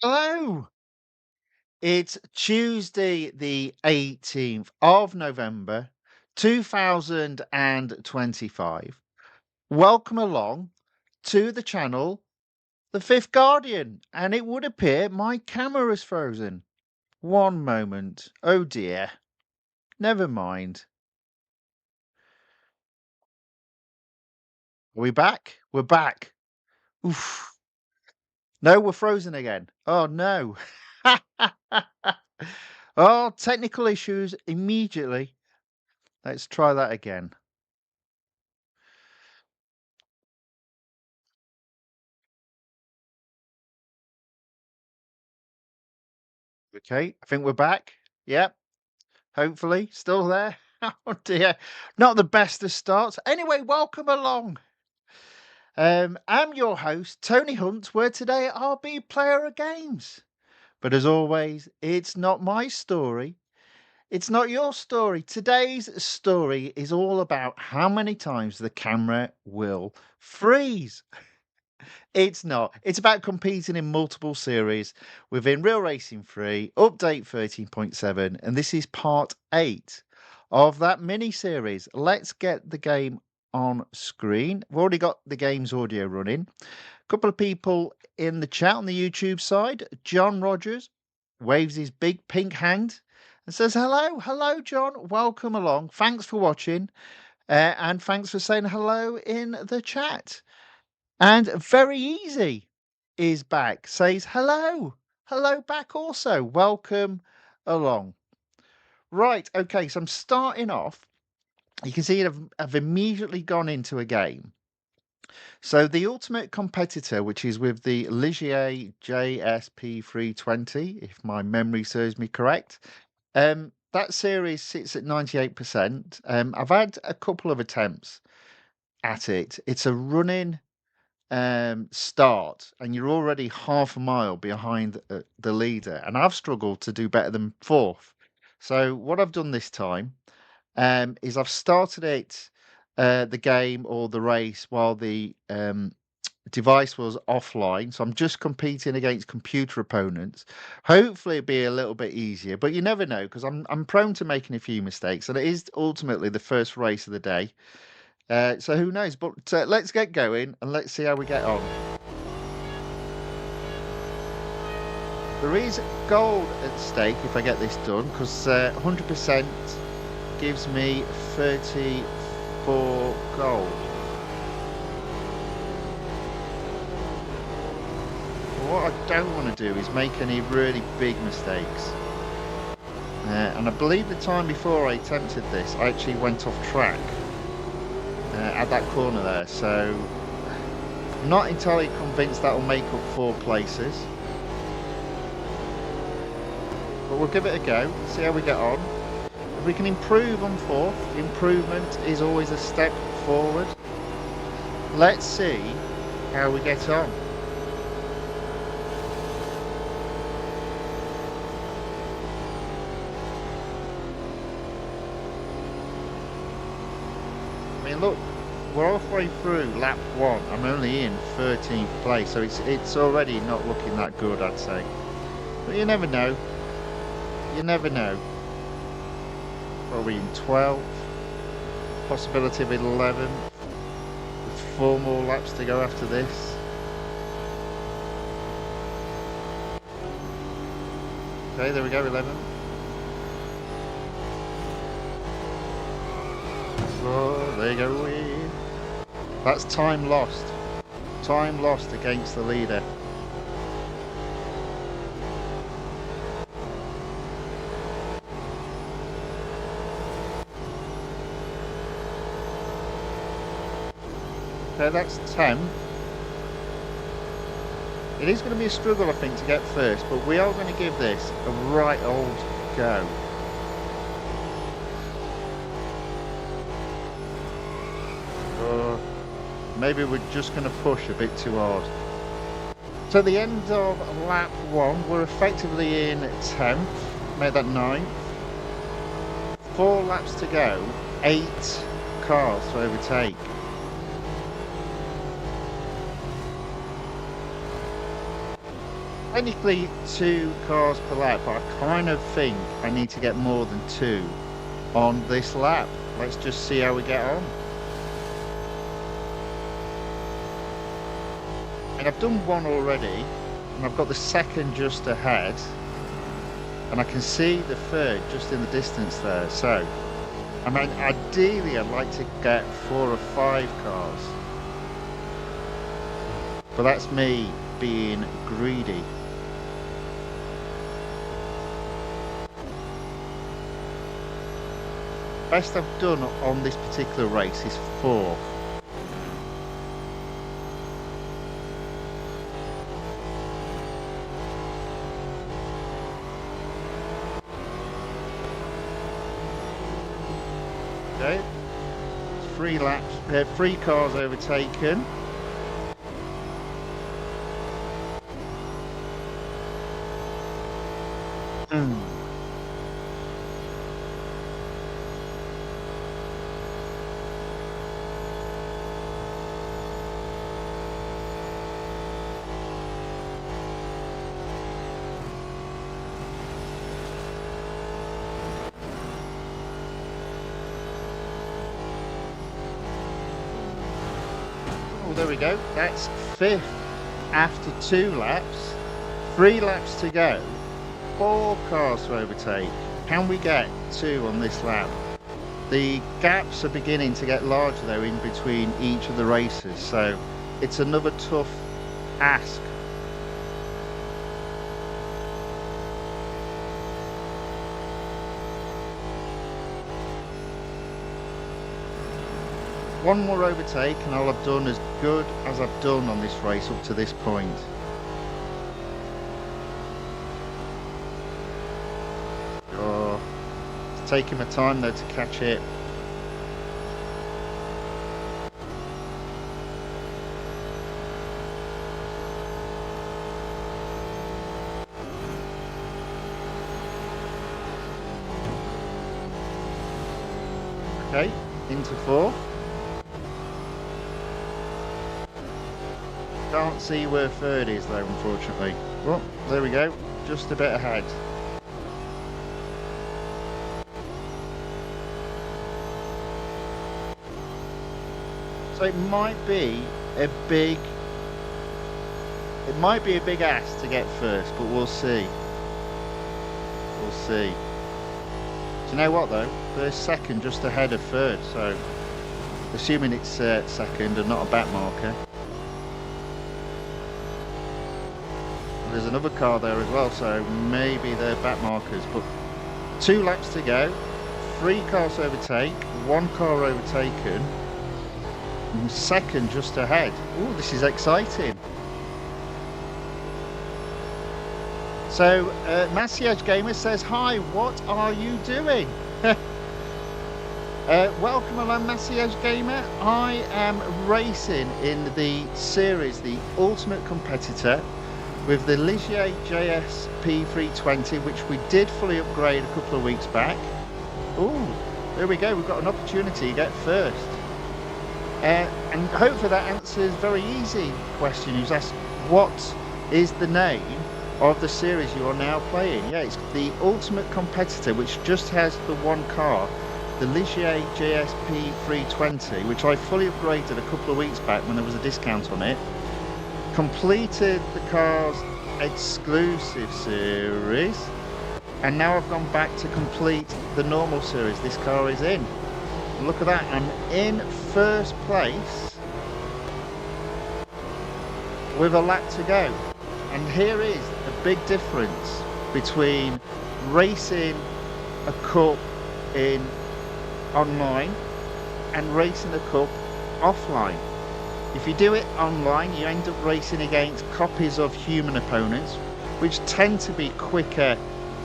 Hello. It's Tuesday, the 18th of November, 2025. Welcome along to the channel, The Fifth Guardian. And it would appear my camera is frozen. One moment. Oh dear. Never mind. Are we back? We're back. Oof. No, we're frozen again. Oh no. Oh, technical issues immediately. Let's try that again. Okay, I think we're back. Yep, hopefully still there. Oh dear, not the best of starts. Anyway, welcome along. I'm your host, Tony Hunt, where today I'll be player of games. But as always, it's not my story. It's not your story. Today's story is all about how many times the camera will freeze. It's not. It's about competing in multiple series within Real Racing 3, update 13.7, and this is part 8 of that mini series. Let's get the game on screen. We've already got the game's audio running. A couple of people in the chat on the YouTube side. John Rogers waves his big pink hand and says, hello, hello, John. Welcome along. Thanks for watching. And thanks for saying hello in the chat. And Very Easy is back, says hello. Hello back also. Welcome along. Right, okay, so I'm starting off. You can see I've immediately gone into a game. So the Ultimate Competitor, which is with the Ligier JSP320, if my memory serves me correct, that series sits at 98%. I've had a couple of attempts at it. It's a running start and you're already half a mile behind the leader, and I've struggled to do better than fourth. So what I've done this time is I've started the game or the race while the device was offline, so I'm just competing against computer opponents. Hopefully it'll be a little bit easier, but you never know, because I'm prone to making a few mistakes, and it is ultimately the first race of the day. So who knows? But let's get going and let's see how we get on. There is gold at stake if I get this done, because 100% gives me 34 gold. What I don't want to do is make any really big mistakes. And I believe the time before I attempted this, I actually went off track at that corner there, so I'm not entirely convinced that will make up 4 places, but we'll give it a go, see how we get on. If we can improve on 4th, improvement is always a step forward. Let's see how we get on. I mean, look, we're halfway through lap 1. I'm only in 13th place, so it's already not looking that good, I'd say. But you never know. You never know. What are we in 12th? Possibility of 11th. With 4 more laps to go after this. Okay, there we go, 11th. Oh, there you go. That's time lost. Time lost against the leader. Okay, that's 10. It is going to be a struggle, I think, to get first, but we are going to give this a right old go. Maybe we're just going to push a bit too hard. So at the end of lap 1, we're effectively in 10th, made that 9th. 4 laps to go, 8 cars to overtake. technically 2 cars per lap, but I kind of think I need to get more than 2 on this lap. Let's just see how we get on. And I've done 1 already, and I've got the 2nd just ahead, and I can see the 3rd just in the distance there. So, I mean, ideally I'd like to get 4 or 5 cars, but that's me being greedy. Best I've done on this particular race is 4th. Okay, 3 laps, 3 cars overtaken. Oh, there we go. That's 5th after 2 laps. 3 laps to go. 4 cars to overtake. Can we get 2 on this lap? The gaps are beginning to get larger though in between each of the races, so it's another tough ask. One more overtake and I'll have done as good as I've done on this race up to this point. Oh, it's taking my time though to catch it. Okay, into 4th. Can't see where 3rd is though, unfortunately. Well, there we go, just a bit ahead. So it might be a big ask to get 1st, but we'll see. We'll see. Do you know what though? There's 2nd just ahead of 3rd, so assuming it's 2nd and not a back marker. There's another car there as well, so maybe they're back markers, but 2 laps to go, 3 cars to overtake, 1 car overtaken, and 2nd just ahead. Oh, this is exciting. So, Massiage Gamer says, hi, what are you doing? Welcome along, Massiage Gamer. I am racing in the series, the Ultimate Competitor, with the Ligier JS P320, which we did fully upgrade a couple of weeks back. Oh, there we go, we've got an opportunity to get 1st. And hopefully that answers a very easy question. Who's asked, what is the name of the series you are now playing? Yeah, it's the Ultimate Competitor, which just has the 1 car, the Ligier JS P320, which I fully upgraded a couple of weeks back when there was a discount on it. Completed the car's exclusive series, and now I've gone back to complete the normal series this car is in. Look at that, I'm in 1st place with a lap to go. And here is a big difference between racing a cup in online and racing a cup offline. If you do it online, you end up racing against copies of human opponents, which tend to be quicker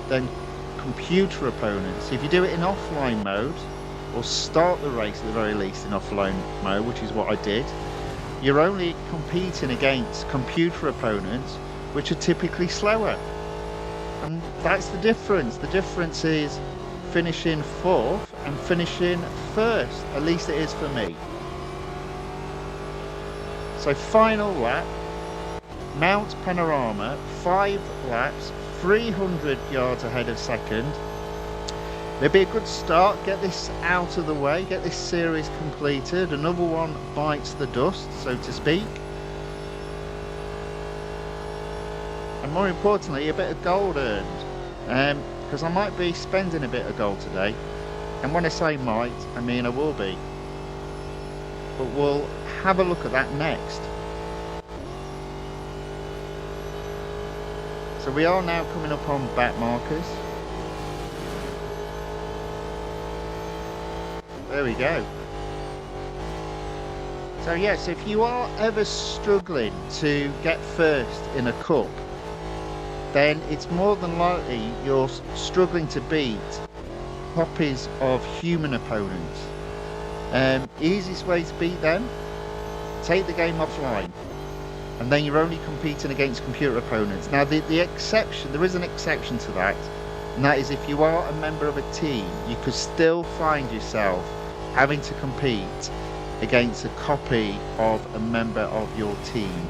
than computer opponents. If you do it in offline mode, or start the race at the very least in offline mode, which is what I did, you're only competing against computer opponents, which are typically slower. And that's the difference. The difference is finishing 4th and finishing 1st. At least it is for me. So final lap, Mount Panorama, 5 laps, 300 yards ahead of second. It'd be a good start, get this out of the way, get this series completed. Another one bites the dust, so to speak. And more importantly, a bit of gold earned. Because I might be spending a bit of gold today. And when I say might, I mean I will be. But we'll have a look at that next. So we are now coming up on back markers. There we go. So yes, if you are ever struggling to get first in a cup, then it's more than likely you're struggling to beat copies of human opponents. Easiest way to beat them, take the game offline, and then you're only competing against computer opponents. Now the exception, there is an exception to that, and that is if you are a member of a team, you could still find yourself having to compete against a copy of a member of your team.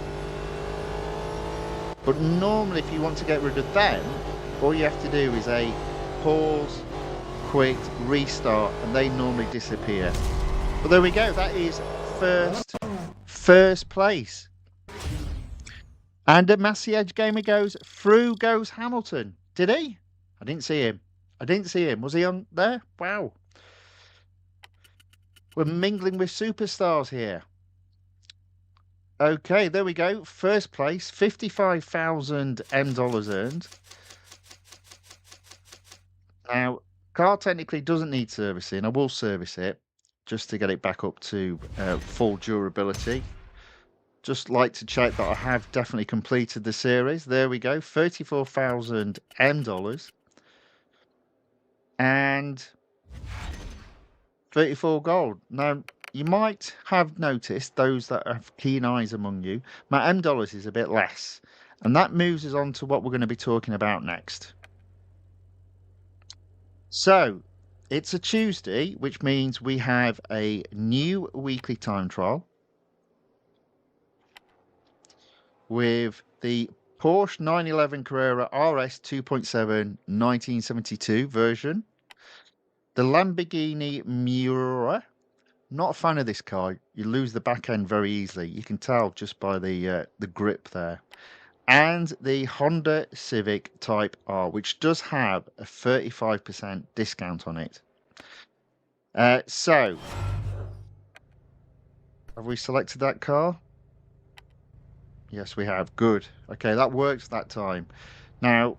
But normally if you want to get rid of them, all you have to do is a pause, quit, restart, and they normally disappear. But there we go, that is first place. And a Massey Edge gamer goes, through goes Hamilton. Did he? I didn't see him. Was he on there? Wow. We're mingling with superstars here. Okay, there we go. First place, 55,000 M dollars earned. Now, car technically doesn't need servicing. I will service it just to get it back up to full durability. Just like to check that I have definitely completed the series. There we go, 34,000 M dollars. And 34 gold. Now, you might have noticed, those that have keen eyes among you, my M dollars is a bit less. And that moves us on to what we're going to be talking about next. So, it's a Tuesday, which means we have a new weekly time trial with the Porsche 911 Carrera RS 2.7 1972 version. The Lamborghini Miura. Not a fan of this car. You lose the back end very easily. You can tell just by the grip there. And the Honda Civic Type R, which does have a 35% discount on it. So, have we selected that car? Yes, we have. Good. Okay, that works that time. Now,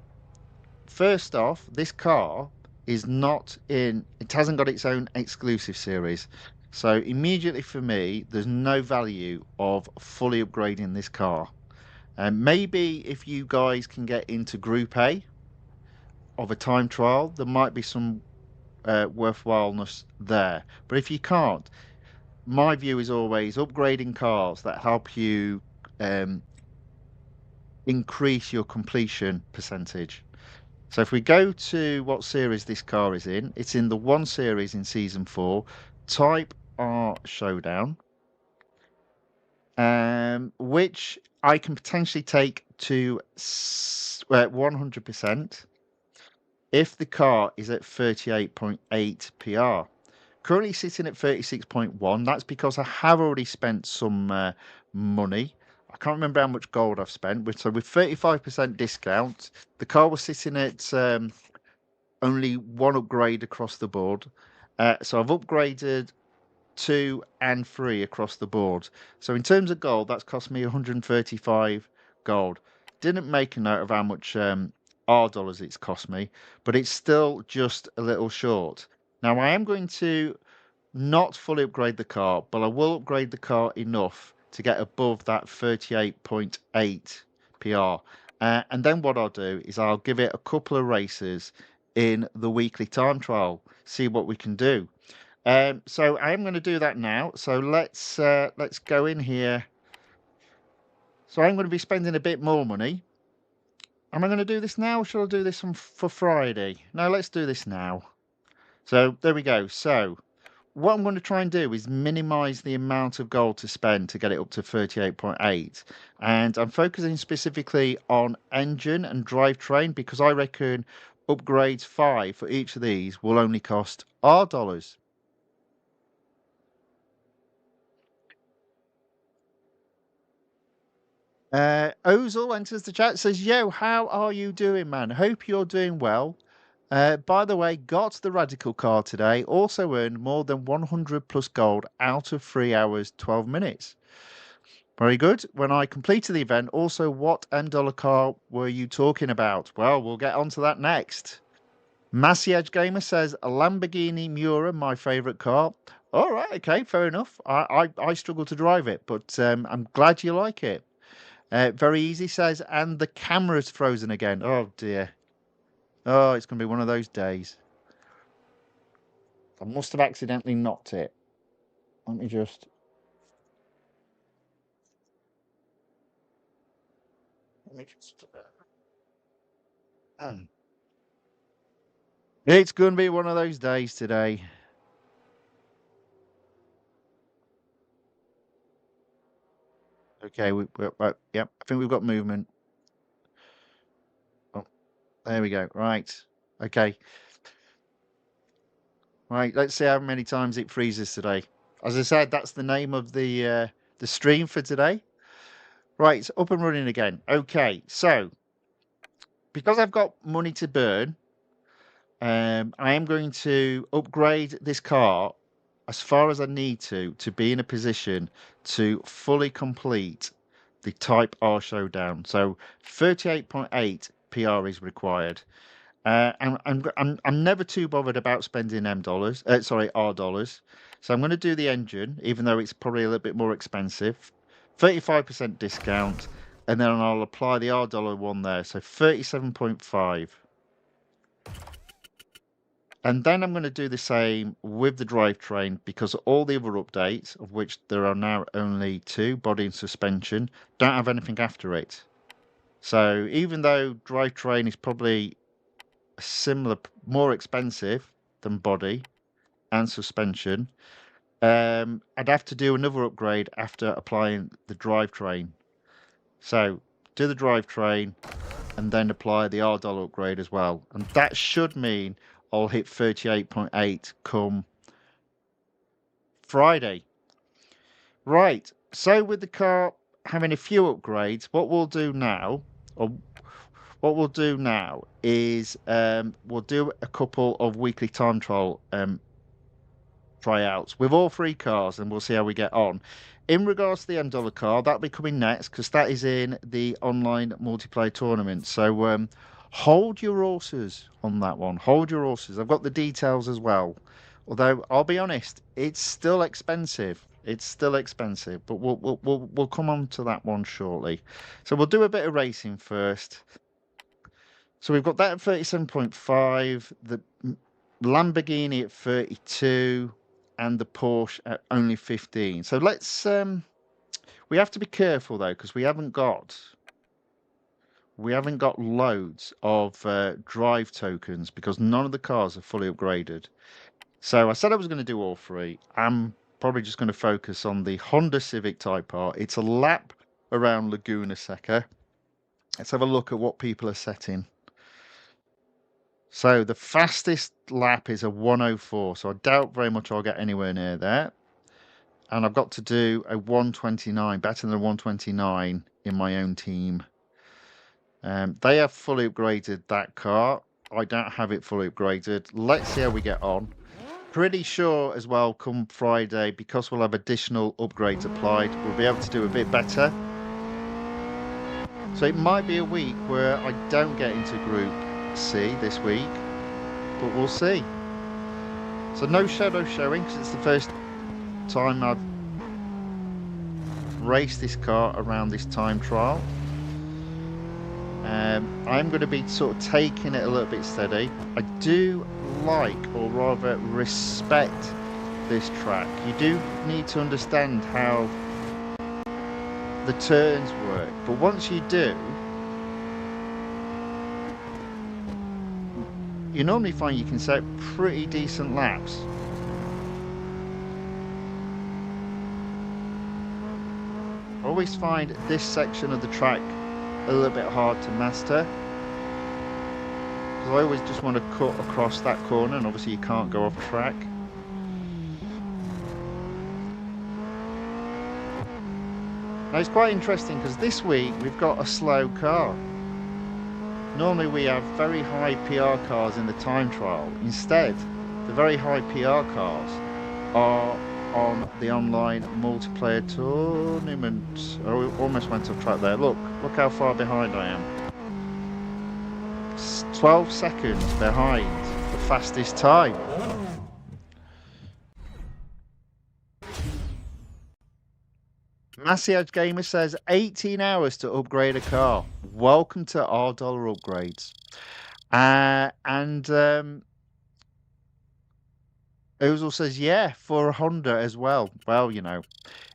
first off, this car is not in, it hasn't got its own exclusive series. So immediately for me, there's no value of fully upgrading this car. And maybe if you guys can get into Group A of a time trial, there might be some worthwhileness there. But if you can't, my view is always upgrading cars that help you increase your completion percentage. So if we go to what series this car is in, it's in the 1 series in Season 4, Type R Showdown, which I can potentially take to 100% if the car is at 38.8 PR. Currently sitting at 36.1. That's because I have already spent some money. I can't remember how much gold I've spent. So with 35% discount, the car was sitting at only 1 upgrade across the board. So I've upgraded 2 and 3 across the board. So in terms of gold, that's cost me 135 gold. Didn't make a note of how much R dollars it's cost me, but it's still just a little short. Now I am going to not fully upgrade the car, but I will upgrade the car enough to get above that 38.8 PR. And then what I'll do is I'll give it a couple of races in the weekly time trial, see what we can do. So I am going to do that now. So let's go in here. So I'm going to be spending a bit more money. Am I going to do this now, or shall I do this for Friday? No, let's do this now. So there we go. So what I'm going to try and do is minimize the amount of gold to spend to get it up to 38.8. And I'm focusing specifically on engine and drivetrain because I reckon upgrades 5 for each of these will only cost R dollars. Ozil enters the chat, says, Yo, how are you doing, man? Hope you're doing well. By the way, got the radical card today. Also earned more than 100 plus gold out of 3 hours, 12 minutes. Very good. When I completed the event, also, what $M car were you talking about? Well, we'll get onto that next. Massey Edge Gamer says, a Lamborghini Miura, my favourite car. All right, okay, fair enough. I struggle to drive it, but I'm glad you like it. Very easy says, and the camera's frozen again. Oh dear. Oh, it's going to be one of those days. I must have accidentally knocked it. Let me just. Let me just. It's going to be one of those days today. Okay, yep. I think we've got movement. Oh, there we go. Right. Okay. Right. Let's see how many times it freezes today. As I said, that's the name of the stream for today. Right, it's up and running again. Okay, so because I've got money to burn, I am going to upgrade this car as far as I need to be in a position to fully complete the Type R showdown. So 38.8 PR is required. I'm never too bothered about spending R dollars. So I'm going to do the engine, even though it's probably a little bit more expensive. 35% discount, and then I'll apply the R dollar one there. So 37.5. And then I'm going to do the same with the drivetrain because all the other updates, of which there are now only 2, body and suspension, don't have anything after it. So even though drivetrain is probably similar, more expensive than body and suspension, I'd have to do another upgrade after applying the drivetrain. So do the drivetrain and then apply the R dollar upgrade as well. And that should mean I'll hit 38.8 come Friday. Right. So with the car having a few upgrades, what we'll do now, is we'll do a couple of weekly time trial tryouts with all 3 cars, and we'll see how we get on. In regards to the $M car, that'll be coming next because that is in the online multiplayer tournament. So hold your horses on that one. Hold your horses. I've got the details as well. Although I'll be honest, it's still expensive. It's still expensive, but we'll come on to that one shortly. So we'll do a bit of racing first. So we've got that at 37.5, the Lamborghini at 32, and the Porsche at only 15. So let's we have to be careful though because we haven't got loads of drive tokens because none of the cars are fully upgraded. So I said I was going to do all 3. I'm probably just going to focus on the Honda Civic Type R. It's a lap around Laguna Seca. Let's have a look at what people are setting. So the fastest lap is a 104, so I doubt very much I'll get anywhere near there. And I've got to do a 129, better than a 129 in my own team. They have fully upgraded that car. I don't have it fully upgraded. Let's see how we get on. Pretty sure as well come Friday, because we'll have additional upgrades applied, we'll be able to do a bit better. So it might be a week where I don't get into Group C this week, but we'll see. So no shadow showing because it's the first time I've raced this car around this time trial. I'm going to be sort of taking it a little bit steady. I do like, or rather respect, this track. You do need to understand how the turns work, but once you do, you normally find you can set pretty decent laps. I always find this section of the track a little bit hard to master. Because I always just want to cut across that corner, and obviously you can't go off track. Now it's quite interesting because this week we've got a slow car. Normally we have very high PR cars in the time trial. Instead, the very high PR cars are on the online multiplayer tournament. I almost went off track there. Look how far behind I am. 12 seconds behind the fastest time. Massage Gamer says 18 hours to upgrade a car. Welcome to our dollar upgrades. Ozil says, yeah, for a Honda as well. Well, you know,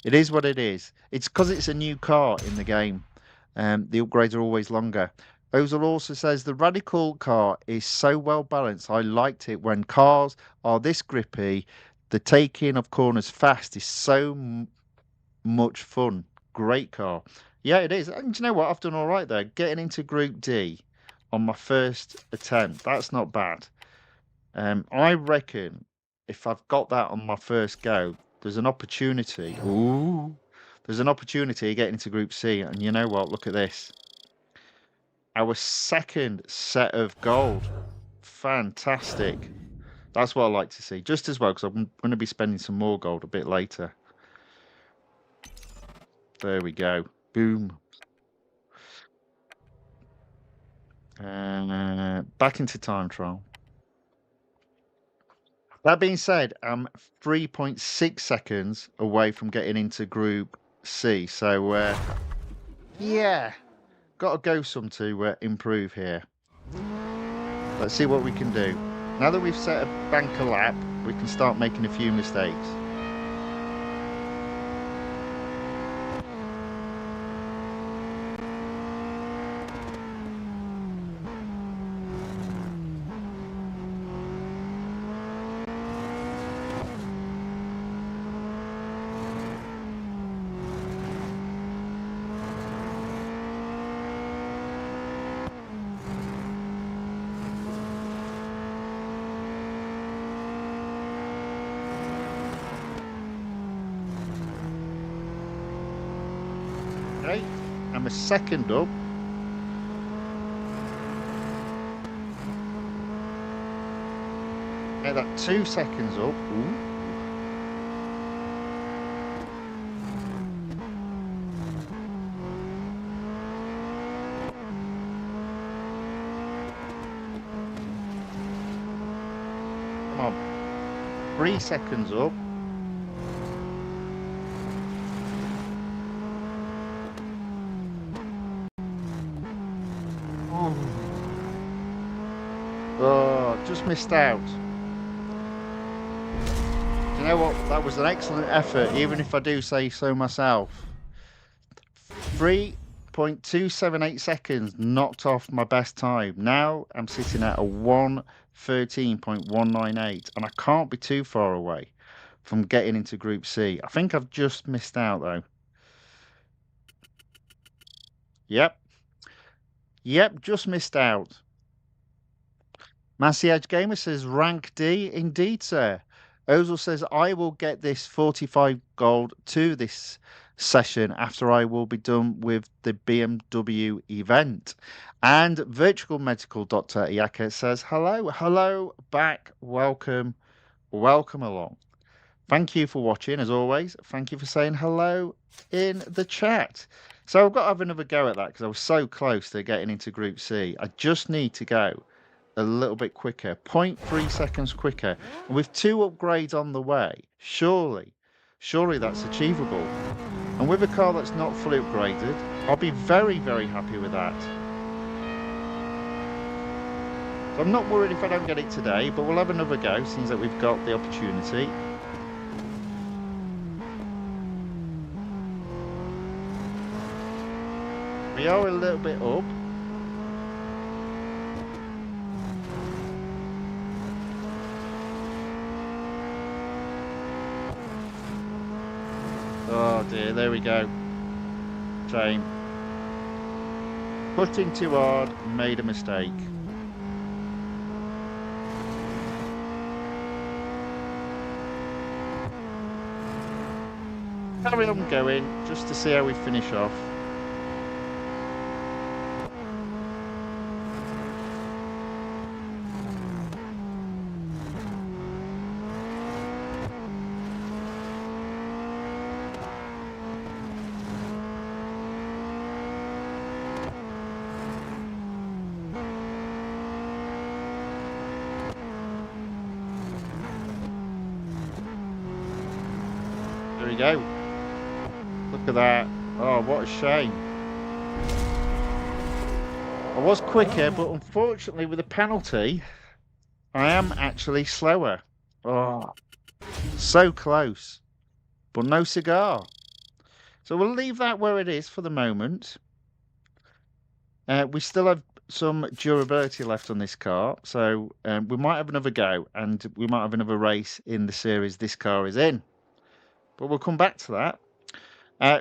it is what it is. It's because it's a new car in the game. The upgrades are always longer. Ozil also says the Radical car is so well balanced. I liked it when cars are this grippy. The taking of corners fast is so much fun. Great car. Yeah, it is. And do you know what? I've done all right there. Getting into Group D on my first attempt. That's not bad. I reckon if I've got that on my first go, there's an opportunity. Ooh. There's an opportunity getting into Group C. And you know what? Look at this. Our second set of gold. Fantastic. That's what I like to see. Just as well, because I'm going to be spending some more gold a bit later. There we go. Boom. Back into time trial. That being said, I'm 3.6 seconds away from getting into Group C. So, yeah, got to go some to improve here. Let's see what we can do. Now that we've set a banker lap, we can start making a few mistakes. Okay, I'm a second up. Okay, that 2 seconds up. Ooh. Come on. 3 seconds up. Oh, just missed out. Do you know what? That was an excellent effort, even if I do say so myself. 3.278 seconds knocked off my best time. Now I'm sitting at a 1:13.198, and I can't be too far away from getting into Group C. I think I've just missed out though. Yep, just missed out. Massey Edge Gamer says rank D. Indeed, sir. Ozil says I will get this 45 gold to this session after I will be done with the BMW event. And virtualmedical.iaka says hello back, welcome along. Thank you for watching, as always. Thank you for saying hello in the chat. So I've got to have another go at that because I was so close to getting into Group C. I just need to go a little bit quicker, 0.3 seconds quicker. And with 2 upgrades on the way, surely that's achievable. And with a car that's not fully upgraded, I'll be very, very happy with that. So I'm not worried if I don't get it today, but we'll have another go, since that we've got the opportunity. We are a little bit up. Oh dear, there we go. Shame. Pushing too hard, made a mistake. Carry on going, just to see how we finish off. There we go. Look at that. Oh, what a shame. I was quicker, but unfortunately with the penalty, I am actually slower. Oh, so close, but no cigar. So we'll leave that where it is for the moment. We still have some durability left on this car, so we might have another go, and we might have another race in the series this car is in. But we'll come back to that.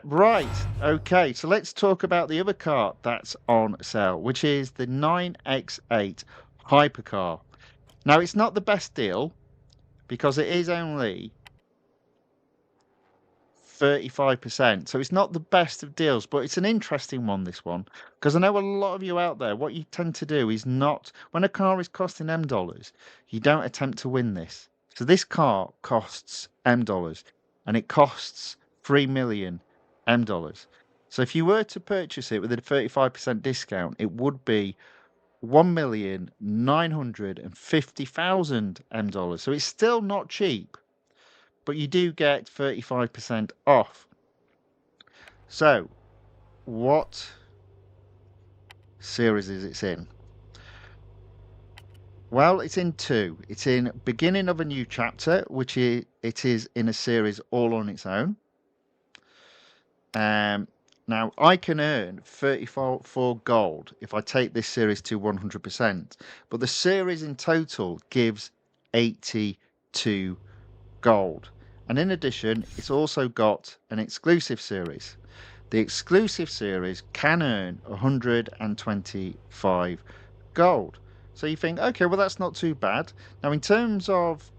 Right, okay, so let's talk about the other car that's on sale, which is the 9X8 Hypercar. Now, it's not the best deal because it is only 35%. So it's not the best of deals, but it's an interesting one, this one, because I know a lot of you out there, what you tend to do is not, when a car is costing M dollars, you don't attempt to win this. So this car costs M dollars and it costs 3 million M dollars. So if you were to purchase it with a 35% discount, it would be 1,950,000 M dollars. So it's still not cheap, but you do get 35% off. So, what series is it in? Well, it's in two. It's in beginning of a new chapter, which it is in a series all on its own. Now, I can earn 34 gold if I take this series to 100%, but the series in total gives 82 gold. And in addition, it's also got an exclusive series. The exclusive series can earn 125 gold. So you think, okay, well, that's not too bad. Now, in terms of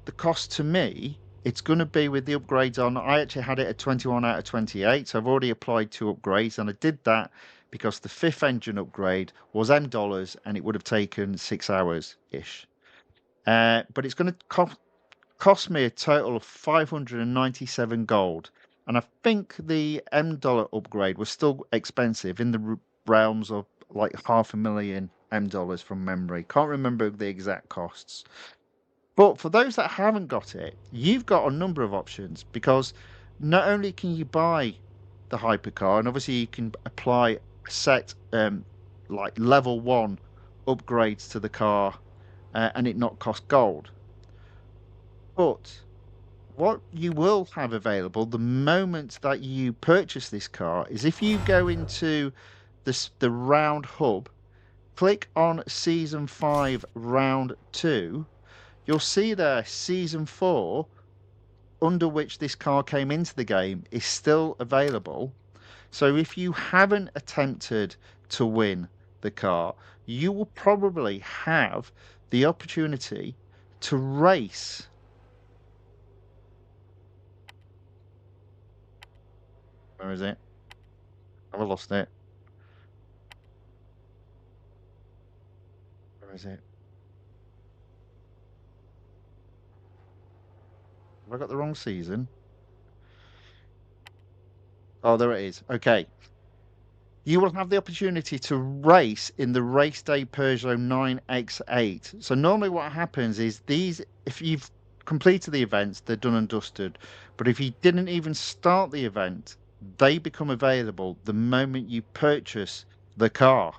the cost to me, it's going to be with the upgrades on. I actually had it at 21 out of 28, so I've already applied 2 upgrades, and I did that because the 5th engine upgrade was M dollars, and it would have taken 6 hours-ish. But it's going to cost me a total of 597 gold. And I think the M dollar upgrade was still expensive in the realms of like 500,000 M dollars from memory. Can't remember the exact costs. But for those that haven't got it, you've got a number of options because not only can you buy the hypercar, and obviously you can apply set like level 1 upgrades to the car and it not cost gold. But what you will have available the moment that you purchase this car is if you go into the round hub, click on season 5 round 2, you'll see there season 4, under which this car came into the game, is still available. So if you haven't attempted to win the car, you will probably have the opportunity to race. Where is it? Have I lost it? Where is it? Have I got the wrong season? Oh, there it is. Okay. You will have the opportunity to race in the race day Peugeot 9X8. So normally what happens is these, if you've completed the events, they're done and dusted. But if you didn't even start the event, they become available the moment you purchase the car.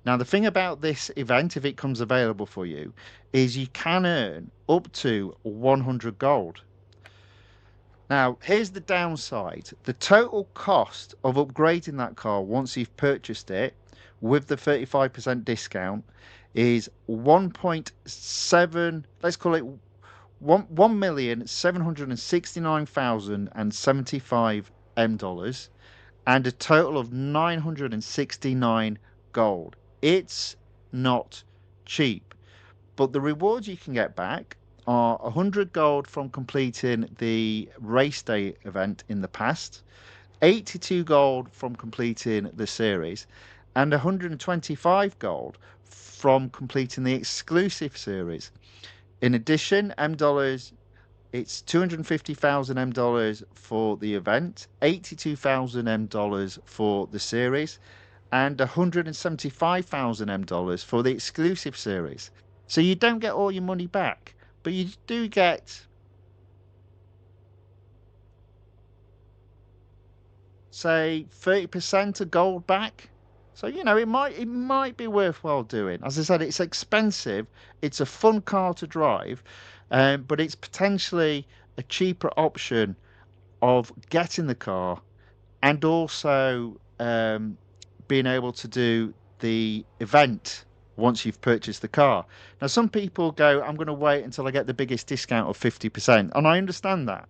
Now, the thing about this event, if it comes available for you, is you can earn up to 100 gold. Now, here's the downside. The total cost of upgrading that car once you've purchased it with the 35% discount is 1.7, let's call it 1,769,075 M dollars. and a total of 969 gold. It's not cheap, but the rewards you can get back are 100 gold from completing the race day event in the past, 82 gold from completing the series, and 125 gold from completing the exclusive series. In addition, M dollars, it's 250,000 M dollars for the event, 82,000 M dollars for the series, and 175,000 M dollars for the exclusive series. So you don't get all your money back, but you do get, say, 30% of gold back. So it might be worthwhile doing. As I said, it's expensive. It's a fun car to drive, but it's potentially a cheaper option of getting the car and also being able to do the event once you've purchased the car. Now, some people go, I'm going to wait until I get the biggest discount of 50%. And I understand that.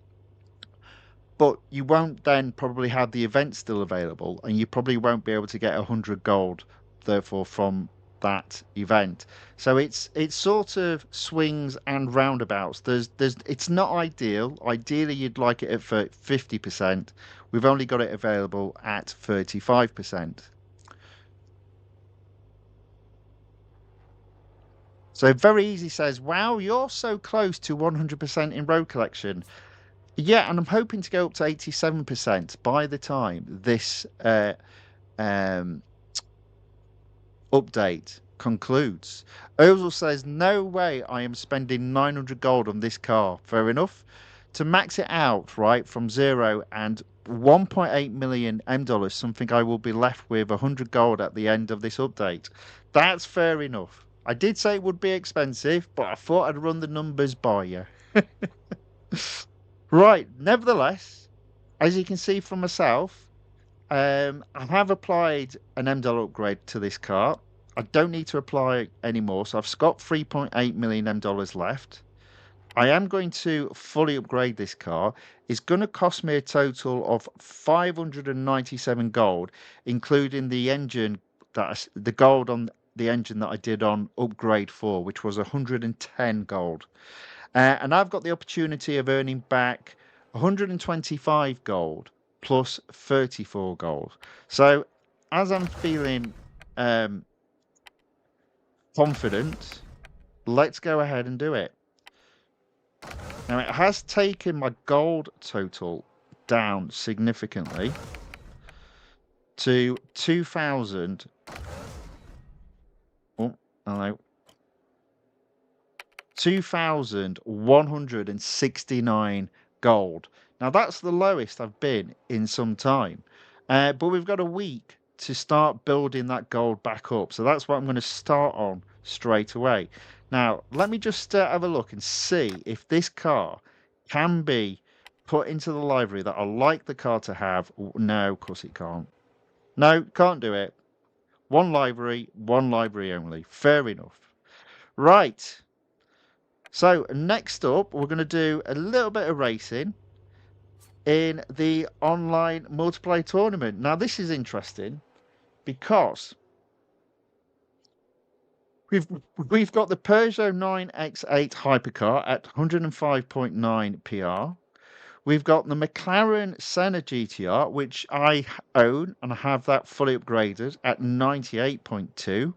But you won't then probably have the event still available, and you probably won't be able to get 100 gold, therefore, from that event. So it's sort of swings and roundabouts. It's not ideal. Ideally, you'd like it at 50%. We've only got it available at 35%. So very easy says, "Wow, you're so close to 100% in road collection." Yeah, and I'm hoping to go up to 87% by the time this um, update concludes. Ozil says, "No way I am spending 900 gold on this car." Fair enough. To max it out, right, from zero and 1.8 million M dollars, something I will be left with 100 gold at the end of this update. That's fair enough. I did say it would be expensive, but I thought I'd run the numbers by you. Right, nevertheless, as you can see from myself, I have applied an M dollar upgrade to this car. I don't need to apply anymore, so I've got 3.8 million M dollars left. I am going to fully upgrade this car. It's going to cost me a total of 597 gold, including the engine the gold on the engine that I did on upgrade 4, which was 110 gold. And I've got the opportunity of earning back 125 gold plus 34 gold. So as I'm feeling um, confident, let's go ahead and do it. Now, it has taken my gold total down significantly to 2,000. Oh, hello. 2,169 gold. Now, that's the lowest I've been in some time. But we've got a week to start building that gold back up. So that's what I'm going to start on straight away. Now, let me just have a look and see if this car can be put into the library that I like the car to have. No, of course it can't. No, can't do it. One library only. Fair enough. Right. So next up, we're going to do a little bit of racing in the online multiplayer tournament. Now, this is interesting because we've got the Peugeot 9X8 hypercar at 105.9 PR. We've got the McLaren Senna GTR, which I own and I have that fully upgraded at 98.2.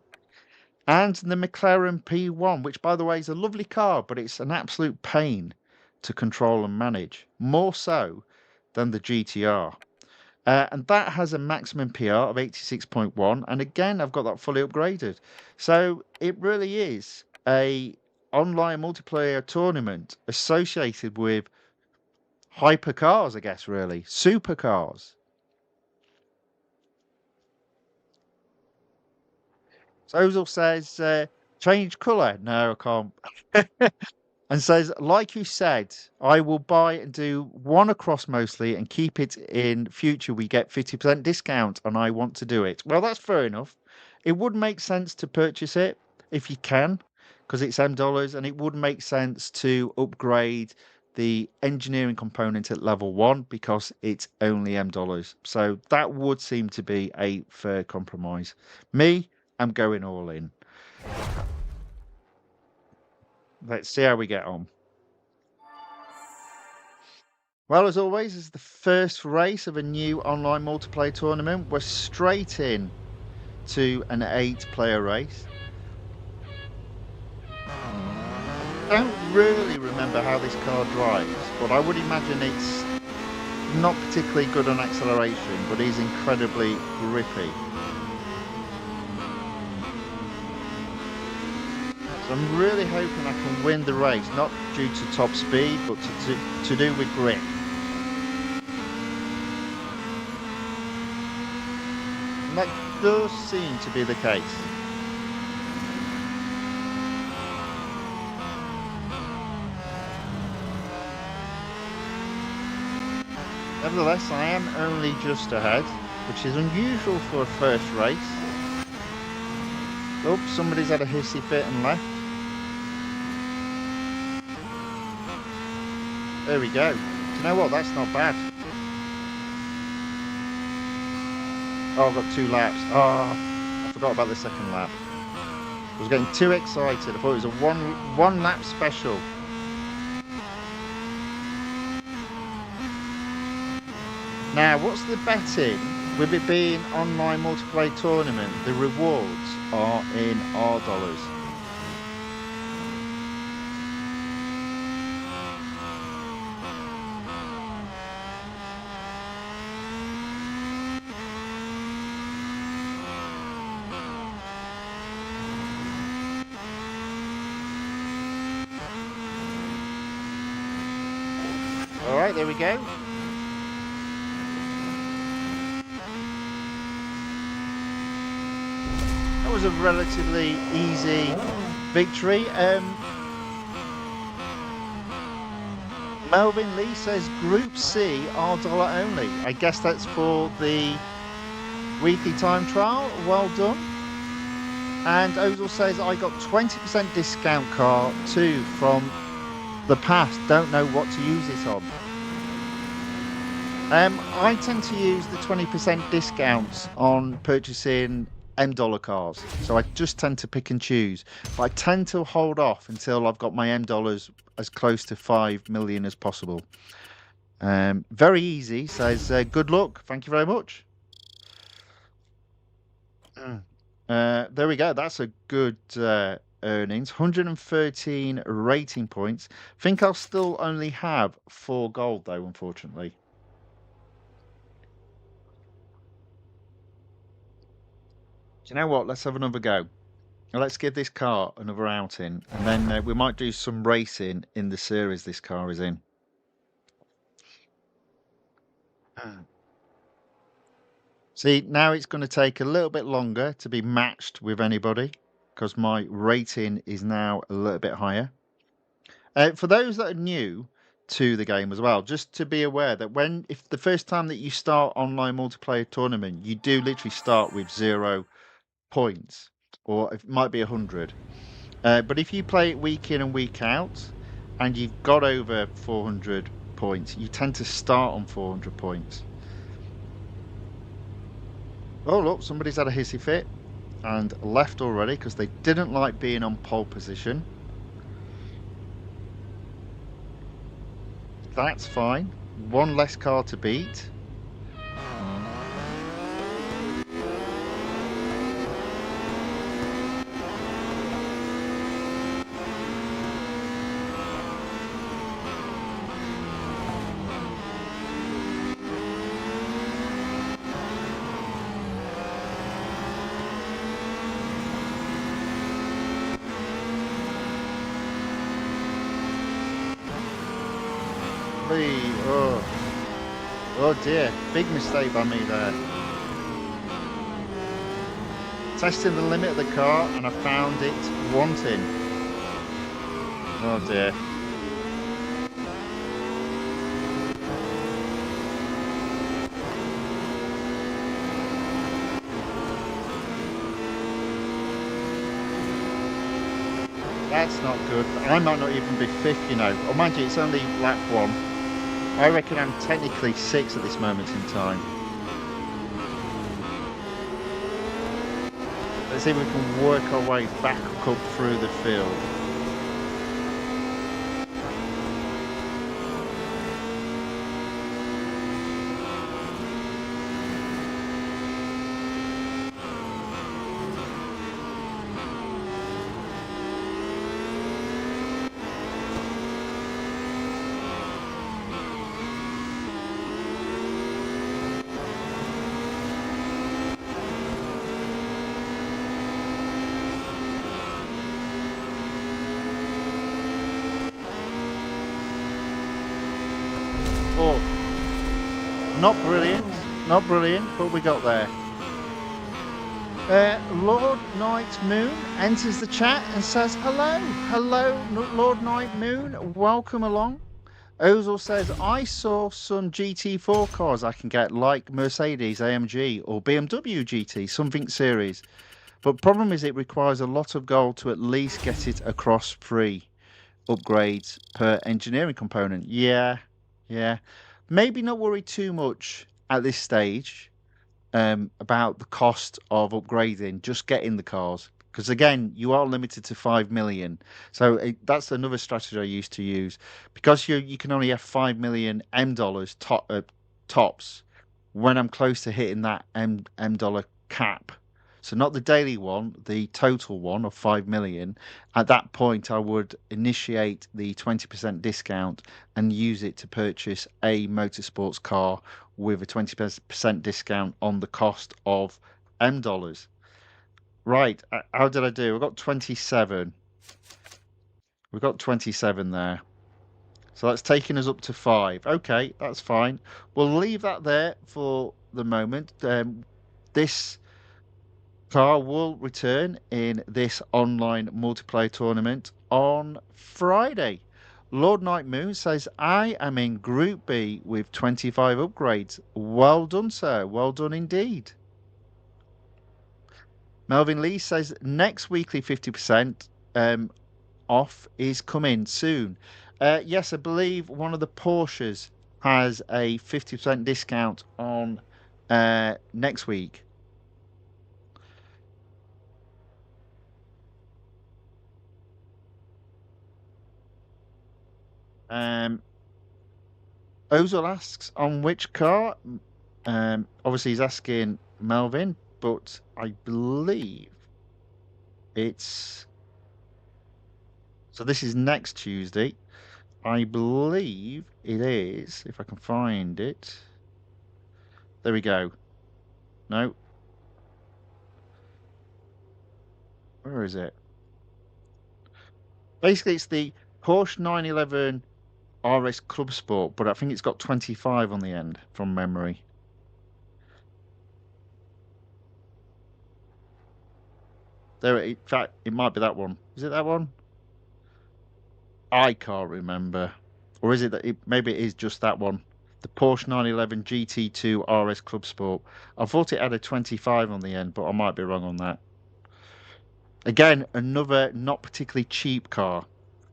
And the McLaren P1, which by the way is a lovely car, but it's an absolute pain to control and manage, more so than the GTR. And that has a maximum PR of 86.1. And again, I've got that fully upgraded. So it really is a online multiplayer tournament associated with hypercars, I guess, really. Supercars. So Ozil says, change colour. No, I can't. And says, like you said, I will buy and do one across mostly and keep it in future. We get 50% discount and I want to do it. Well, that's fair enough. It would make sense to purchase it if you can, because it's M dollars, and it would make sense to upgrade the engineering component at level 1 because it's only $M. So that would seem to be a fair compromise. Me, I'm going all in. Let's see how we get on. Well, as always, it's the first race of a new online multiplayer tournament. We're straight in to an 8-player race. I don't really remember how this car drives, but I would imagine it's not particularly good on acceleration, but is incredibly grippy. So I'm really hoping I can win the race, not due to top speed, but to do with grip. And that does seem to be the case. Nevertheless, I am only just ahead, which is unusual for a first race. Oh, somebody's had a hissy fit and left. There we go. Do you know what? That's not bad. Oh, I've got 2 laps. Oh, I forgot about the second lap. I was getting too excited. I thought it was a one lap special. Now, what's the betting? With it being online multiplayer tournament, the rewards are in our dollars. All right, there we go. That was a relatively easy victory. Melvin Lee says Group C $1 only. I guess that's for the weekly time trial. Well done. And Ozil says I got 20% discount car too from the past. Don't know what to use it on. I tend to use the 20% discounts on purchasing $M cars. So I just tend to pick and choose. But I tend to hold off until I've got my $M as close to 5 million as possible. Very easy. Says good luck. Thank you very much. There we go. That's a good earnings. 113 rating points. Think I'll still only have 4 gold though, unfortunately. Do you know what? Let's have another go. Let's give this car another outing, and then we might do some racing in the series this car is in. See, now it's going to take a little bit longer to be matched with anybody because my rating is now a little bit higher. For those that are new to the game as well, just to be aware that if the first time that you start online multiplayer tournament, you do literally start with 0 points, or it might be 100. But if you play it week in and week out, and you've got over 400 points, you tend to start on 400 points. Oh, look, somebody's had a hissy fit and left already because they didn't like being on pole position. That's fine. 1 less car to beat. Oh dear, big mistake by me there. Testing the limit of the car and I found it wanting. Oh dear. That's not good. I might not even be fifth, you know. Oh, mind you, it's only lap one. I reckon I'm technically sixth at this moment in time. Let's see if we can work our way back up through the field. Oh, not brilliant, not brilliant, but we got there. Lord Night Moon enters the chat and says, hello, hello, Lord Night Moon, welcome along. Ozil says, I saw some GT4 cars I can get, like Mercedes AMG or BMW GT, something series. But problem is it requires a lot of gold to at least get it across 3 upgrades per engineering component. Yeah. Maybe not worry too much at this stage about the cost of upgrading, just getting the cars. Because again, you are limited to 5 million. So that's another strategy I used to use. Because you can only have 5 million M dollars tops when I'm close to hitting that M dollar cap. So not the daily one, the total one of 5 million. At that point, I would initiate the 20% discount and use it to purchase a motorsports car with a 20% discount on the cost of M dollars. Right, how did I do? I got 27. We've got 27 there. So that's taking us up to 5. Okay, that's fine. We'll leave that there for the moment. This car will return in this online multiplayer tournament on Friday. Lord Night Moon says, I am in Group B with 25 upgrades. Well done, sir. Well done indeed. Melvin Lee says, next weekly 50% off is coming soon. Yes, I believe one of the Porsches has a 50% discount on next week. Ozil asks on which car. Obviously, he's asking Melvin, but I believe it's. So this is next Tuesday. I believe it is, if I can find it. There we go. No. Where is it? Basically, it's the Porsche 911 RS Club Sport, but I think it's got 25 on the end from memory. There, in fact, it might be that one. Is it that one? I can't remember. Or is it that maybe it is just that one? The Porsche 911 GT2 RS Club Sport. I thought it had a 25 on the end, but I might be wrong on that. Again, another not particularly cheap car,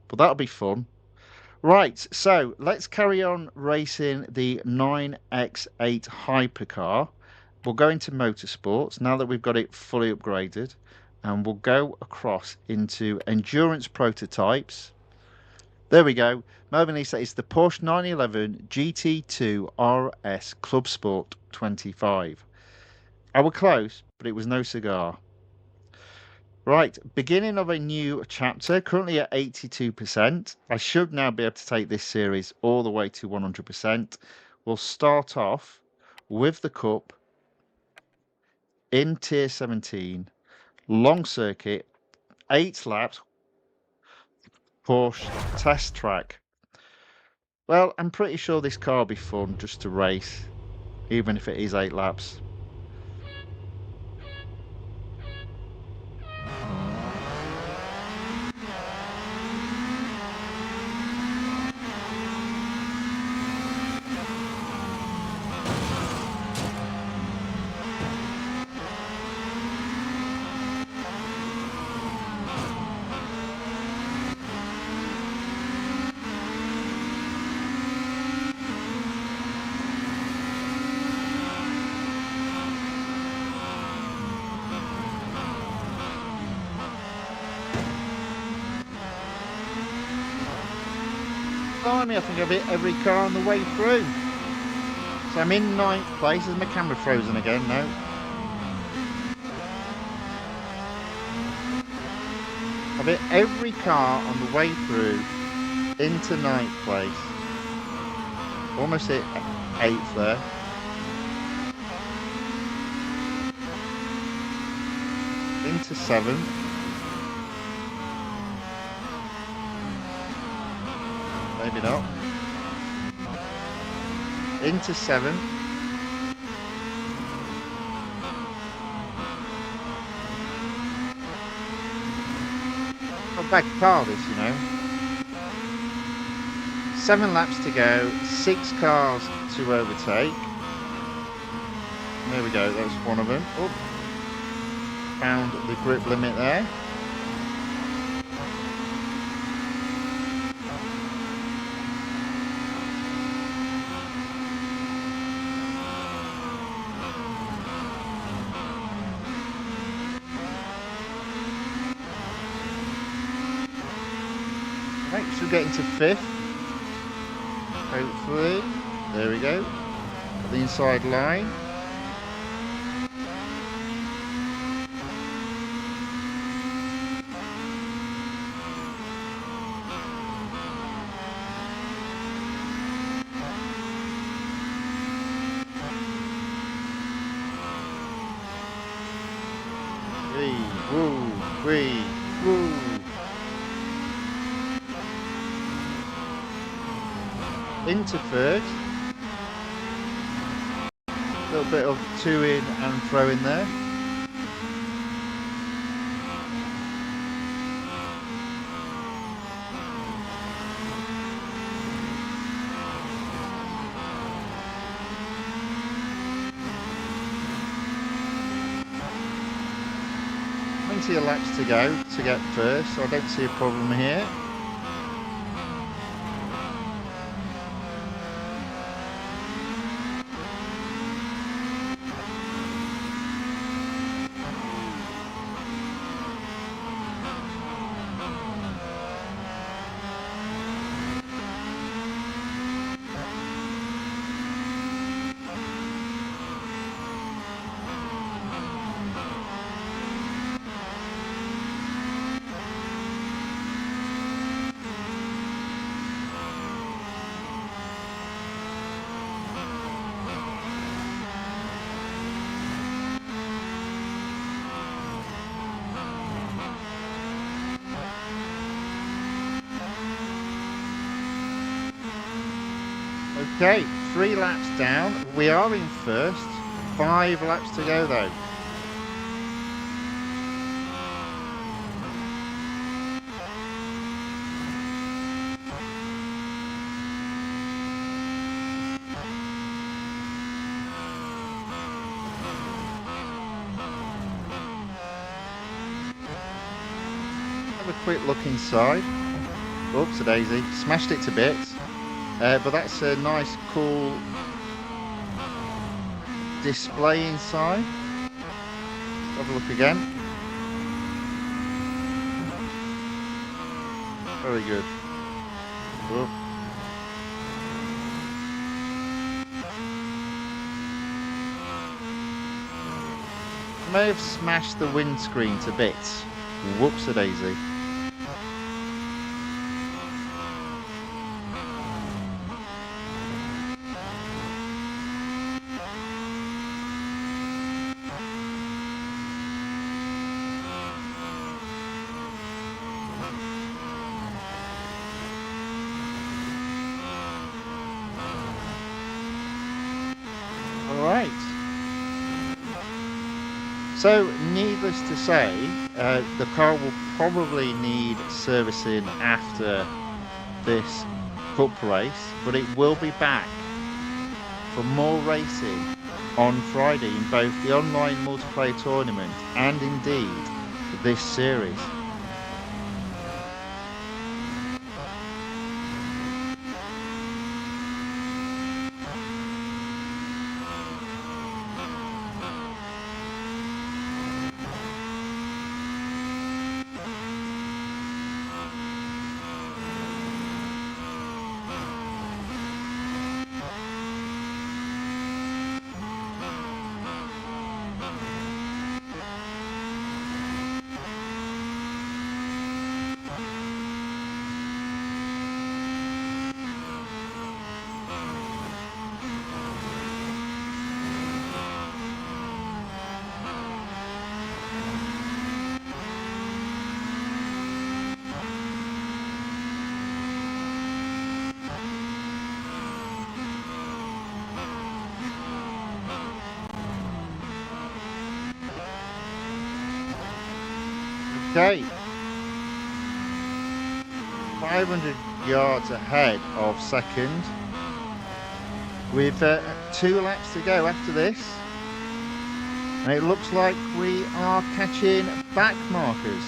but that'll be fun. Right, so let's carry on racing the 9X8 hypercar. We'll go into motorsports now that we've got it fully upgraded, and we'll go across into endurance prototypes. There we go. Melvin Lisa is the Porsche 911 GT2 RS Club Sport 25. I was close, but it was no cigar. Right, beginning of a new chapter, currently at 82%. I should now be able to take this series all the way to 100%. We'll start off with the Cup in Tier 17, long circuit, 8 laps, Porsche test track. Well, I'm pretty sure this car will be fun just to race, even if it is 8 laps. blimey, I think I've hit every car on the way through. So I'm in 9th place. Is my camera frozen again? No. I've hit every car on the way through into 9th place. Almost hit 8th there. Into 7th. Maybe not. Into 7th. Not a bad car this, you know. 7 laps to go, 6 cars to overtake. There we go, that's one of them. Oh, found the grip limit there. Right, should get into 5th. Hopefully. There we go. The inside line. Woo. Into 3rd. A little bit of 2 in and throw in there. Plenty of laps to go to get first, so I don't see a problem here. Okay, 3 laps down. We are in 1st. 5 laps to go though. Have a quick look inside. Oops, a daisy. Smashed it to bits. But that's a nice, cool display inside. Have a look again. Very good. Whoop. I may have smashed the windscreen to bits. Whoops-a-daisy. So, needless to say, the car will probably need servicing after this cup race, but it will be back for more racing on Friday in both the online multiplayer tournament and indeed this series. Okay, 500 yards ahead of second, with 2 laps to go after this, and it looks like we are catching back markers.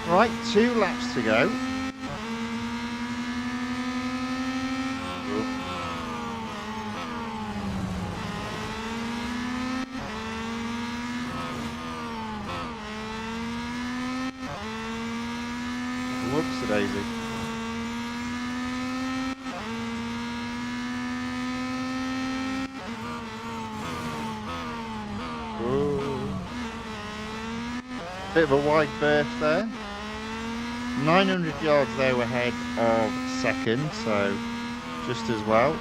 Right, 2 laps to go. Whoops, daisy. Bit of a wide berth there. 900 yards they were ahead of second, so just as well.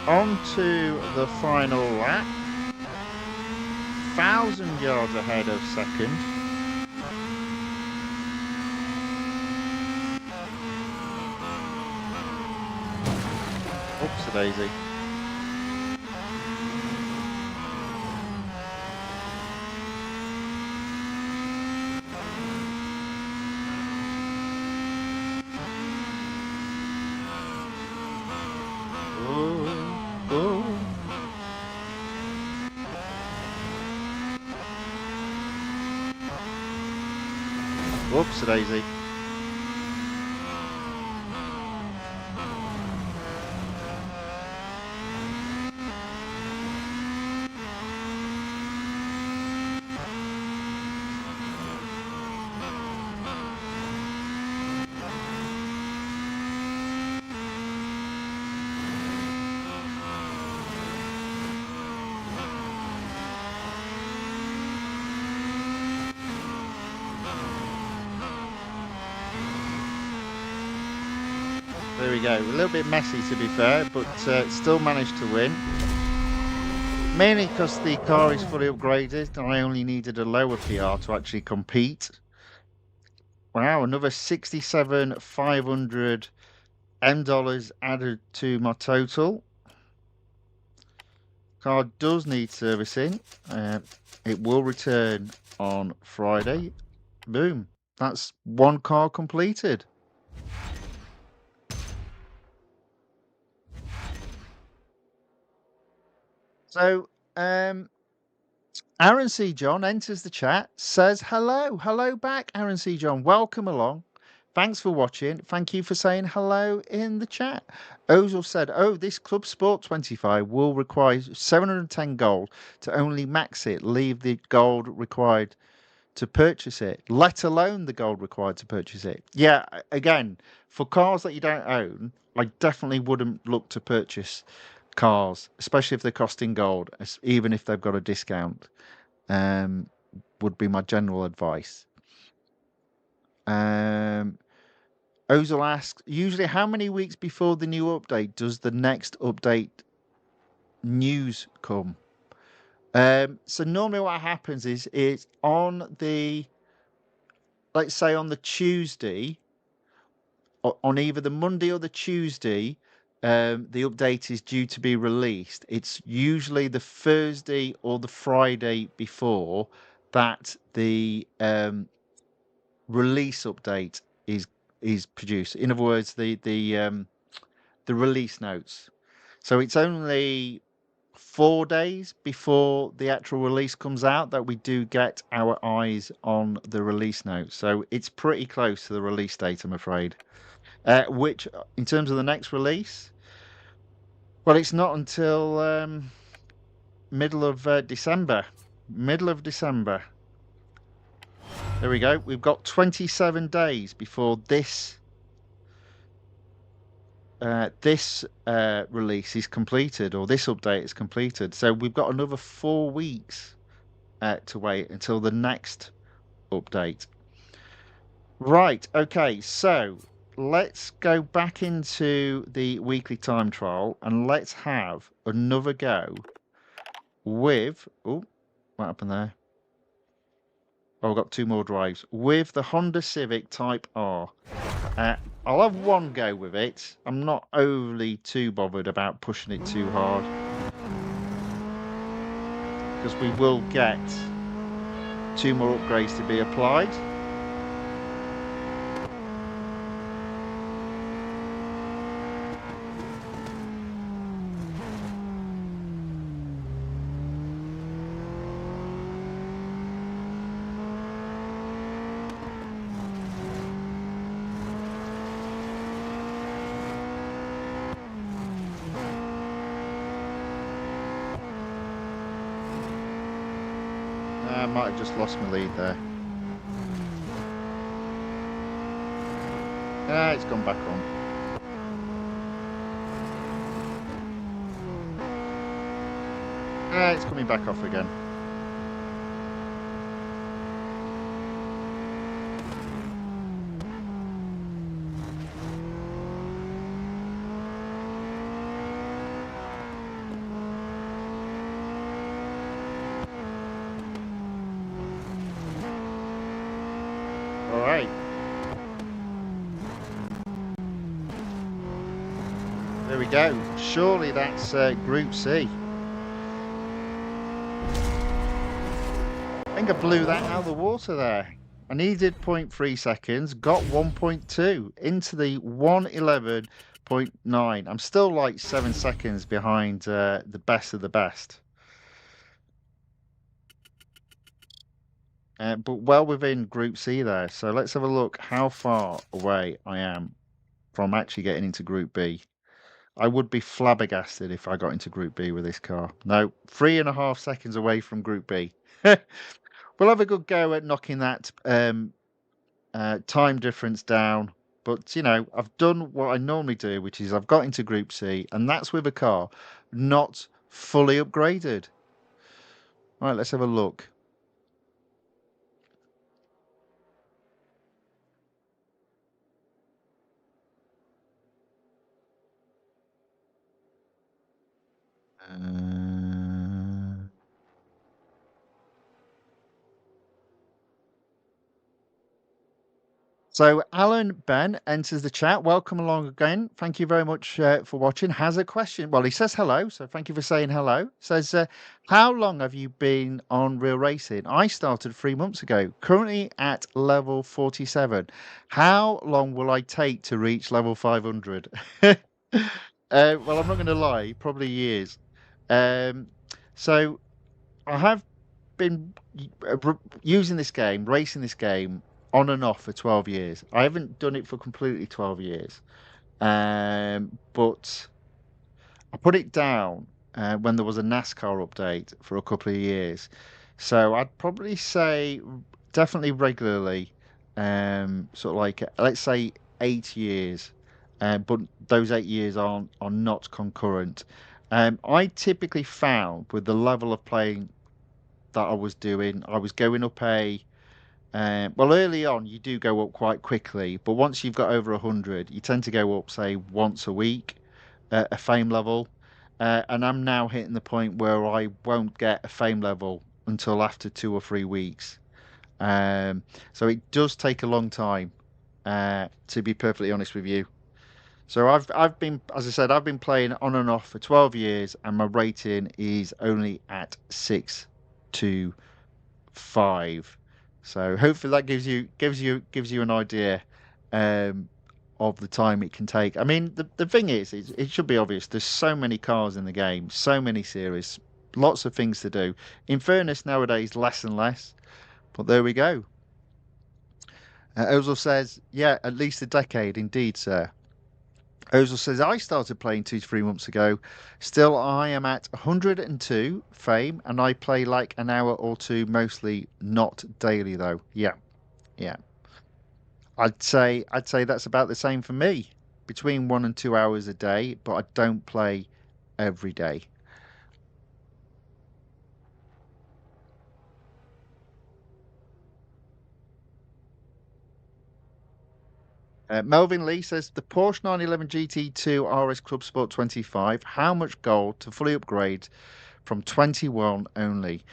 On to the final lap. 1,000 yards ahead of second. Oops, a daisy. Whoops, a daisy. There we go. A little bit messy, to be fair, but still managed to win. Mainly because the car is fully upgraded and I only needed a lower PR to actually compete. Wow, another 67,500 $M added to my total. Car does need servicing. It will return on Friday. Boom. That's one car completed. So, Aaron C. John enters the chat, says hello. Hello back, Aaron C. John. Welcome along. Thanks for watching. Thank you for saying hello in the chat. Ozil said, oh, this Club Sport 25 will require 710 gold to only max it, leave the gold required to purchase it, let alone the gold required to purchase it. Yeah, again, for cars that you don't own, I definitely wouldn't look to purchase cars, especially if they're costing gold, even if they've got a discount, would be my general advice. Ozil asks, usually how many weeks before the new update does the next update news come? So normally what happens is it's on the, let's say on the Tuesday, on either the Monday or the Tuesday, the update is due to be released. It's usually the Thursday or the Friday before that the release update is produced. In other words, the release notes. So it's only 4 days before the actual release comes out that we do get our eyes on the release notes. So it's pretty close to the release date, I'm afraid. Which, in terms of the next release, well, it's not until middle of December. Middle of December. There we go. We've got 27 days before this release is completed, or this update is completed. So we've got another 4 weeks to wait until the next update. Right, okay, so let's go back into the weekly time trial and let's have another go with... Oh, what happened there? Oh, I've got 2 more drives. With the Honda Civic Type R. I'll have one go with it. I'm not overly too bothered about pushing it too hard, because we will get 2 more upgrades to be applied. I might have just lost my lead there. It's gone back on. It's coming back off again. All right. There we go. Surely that's Group C. I think I blew that out of the water there. I needed 0.3 seconds, got 1.2 into the 1:11.9. I'm still like 7 seconds behind the best of the best. But well within Group C there. So let's have a look how far away I am from actually getting into Group B. I would be flabbergasted if I got into Group B with this car. No, 3.5 seconds away from Group B. We'll have a good go at knocking that time difference down. But, you know, I've done what I normally do, which is I've got into Group C, and that's with a car not fully upgraded. Right, let's have a look. So Alan Ben enters the chat. Welcome along again. Thank you very much for watching. Has a question. Well, he says hello, so thank you for saying hello. Says, how long have you been on Real Racing? I started 3 months ago, currently at level 47. How long will I take to reach level 500? Well, I'm not going to lie, probably years. So I have been using this game, racing this game on and off for 12 years. I haven't done it for completely 12 years. But I put it down when there was a NASCAR update for a couple of years. So I'd probably say definitely regularly, sort of like, let's say 8 years. But those 8 years are not concurrent. I typically found with the level of playing that I was doing, I was going up well, early on, you do go up quite quickly, but once you've got over 100, you tend to go up, say, once a week at a fame level. And I'm now hitting the point where I won't get a fame level until after 2 or 3 weeks. So it does take a long time, to be perfectly honest with you. So I've been, as I said, I've been playing on and off for 12 years, and my rating is only at 6 to 5. So hopefully that gives you an idea of the time it can take. I mean, the thing is, it should be obvious. There's so many cars in the game, so many series, lots of things to do. In fairness, nowadays less and less. But there we go. Ozil says, yeah, at least a decade, indeed, sir. Ozil says, I started playing 2 to 3 months ago. Still, I am at 102 fame, and I play like an hour or two, mostly not daily, though. Yeah. Yeah. I'd say that's about the same for me. Between 1 and 2 hours a day, but I don't play every day. Melvin Lee says the Porsche 911 GT2 RS Club Sport 25. How much gold to fully upgrade from 21 only?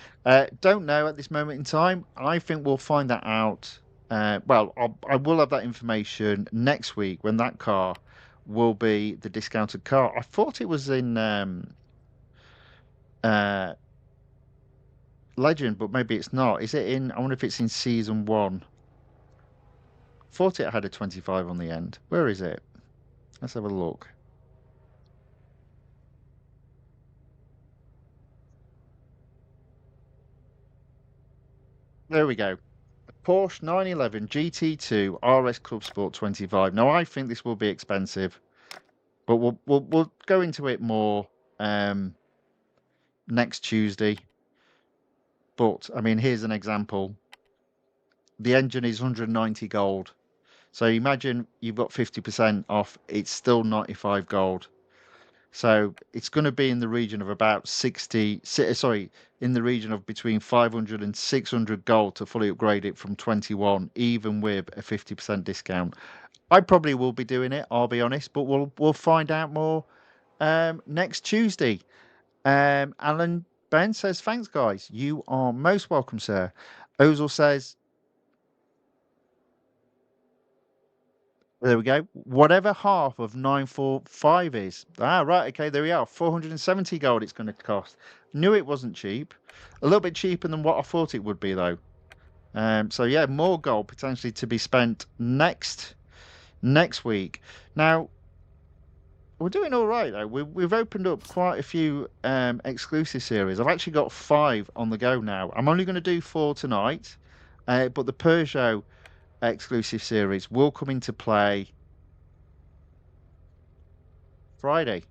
Don't know at this moment in time. I think we'll find that out. Well, I will have that information next week when that car will be the discounted car. I thought it was in uh, Legend, but maybe it's not. Is it in? I wonder if it's in season one. Thought it had a 25 on the end. Where is it? Let's have a look. There we go. Porsche 911 GT2 RS Club Sport 25. Now I think this will be expensive, but we'll go into it more um, next Tuesday. But I mean, here's an example. The engine is 190 gold. So imagine you've got 50% off. It's still 95 gold. So it's going to be in the region of about 60, sorry, in the region of between 500 and 600 gold to fully upgrade it from 21, even with a 50% discount. I probably will be doing it, I'll be honest, but we'll find out more next Tuesday. Alan Ben says, thanks, guys. You are most welcome, sir. Ozil says, there we go. Whatever half of 945 is. Ah, right. Okay, there we are. 470 gold it's going to cost. Knew it wasn't cheap. A little bit cheaper than what I thought it would be, though. So yeah, more gold potentially to be spent next week. Now, we're doing all right though. We've opened up quite a few exclusive series. I've actually got 5 on the go now. I'm only going to do 4 tonight, but the Peugeot exclusive series will come into play Friday.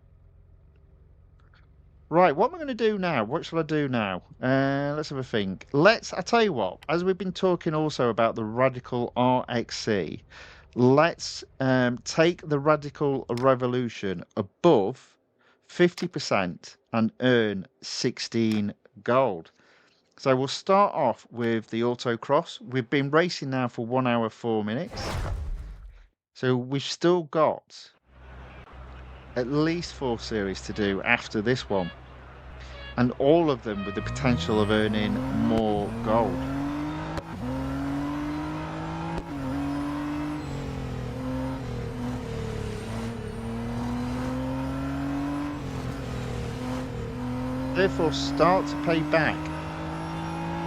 Right, what am I going to do now? What shall I do now? Let's have a think. I tell you what, as we've been talking also about the Radical RXC, let's take the Radical Revolution above 50% and earn 16 gold. So we'll start off with the autocross. We've been racing now for 1 hour, 4 minutes. So we've still got at least 4 series to do after this one. And all of them with the potential of earning more gold. Therefore, start to pay back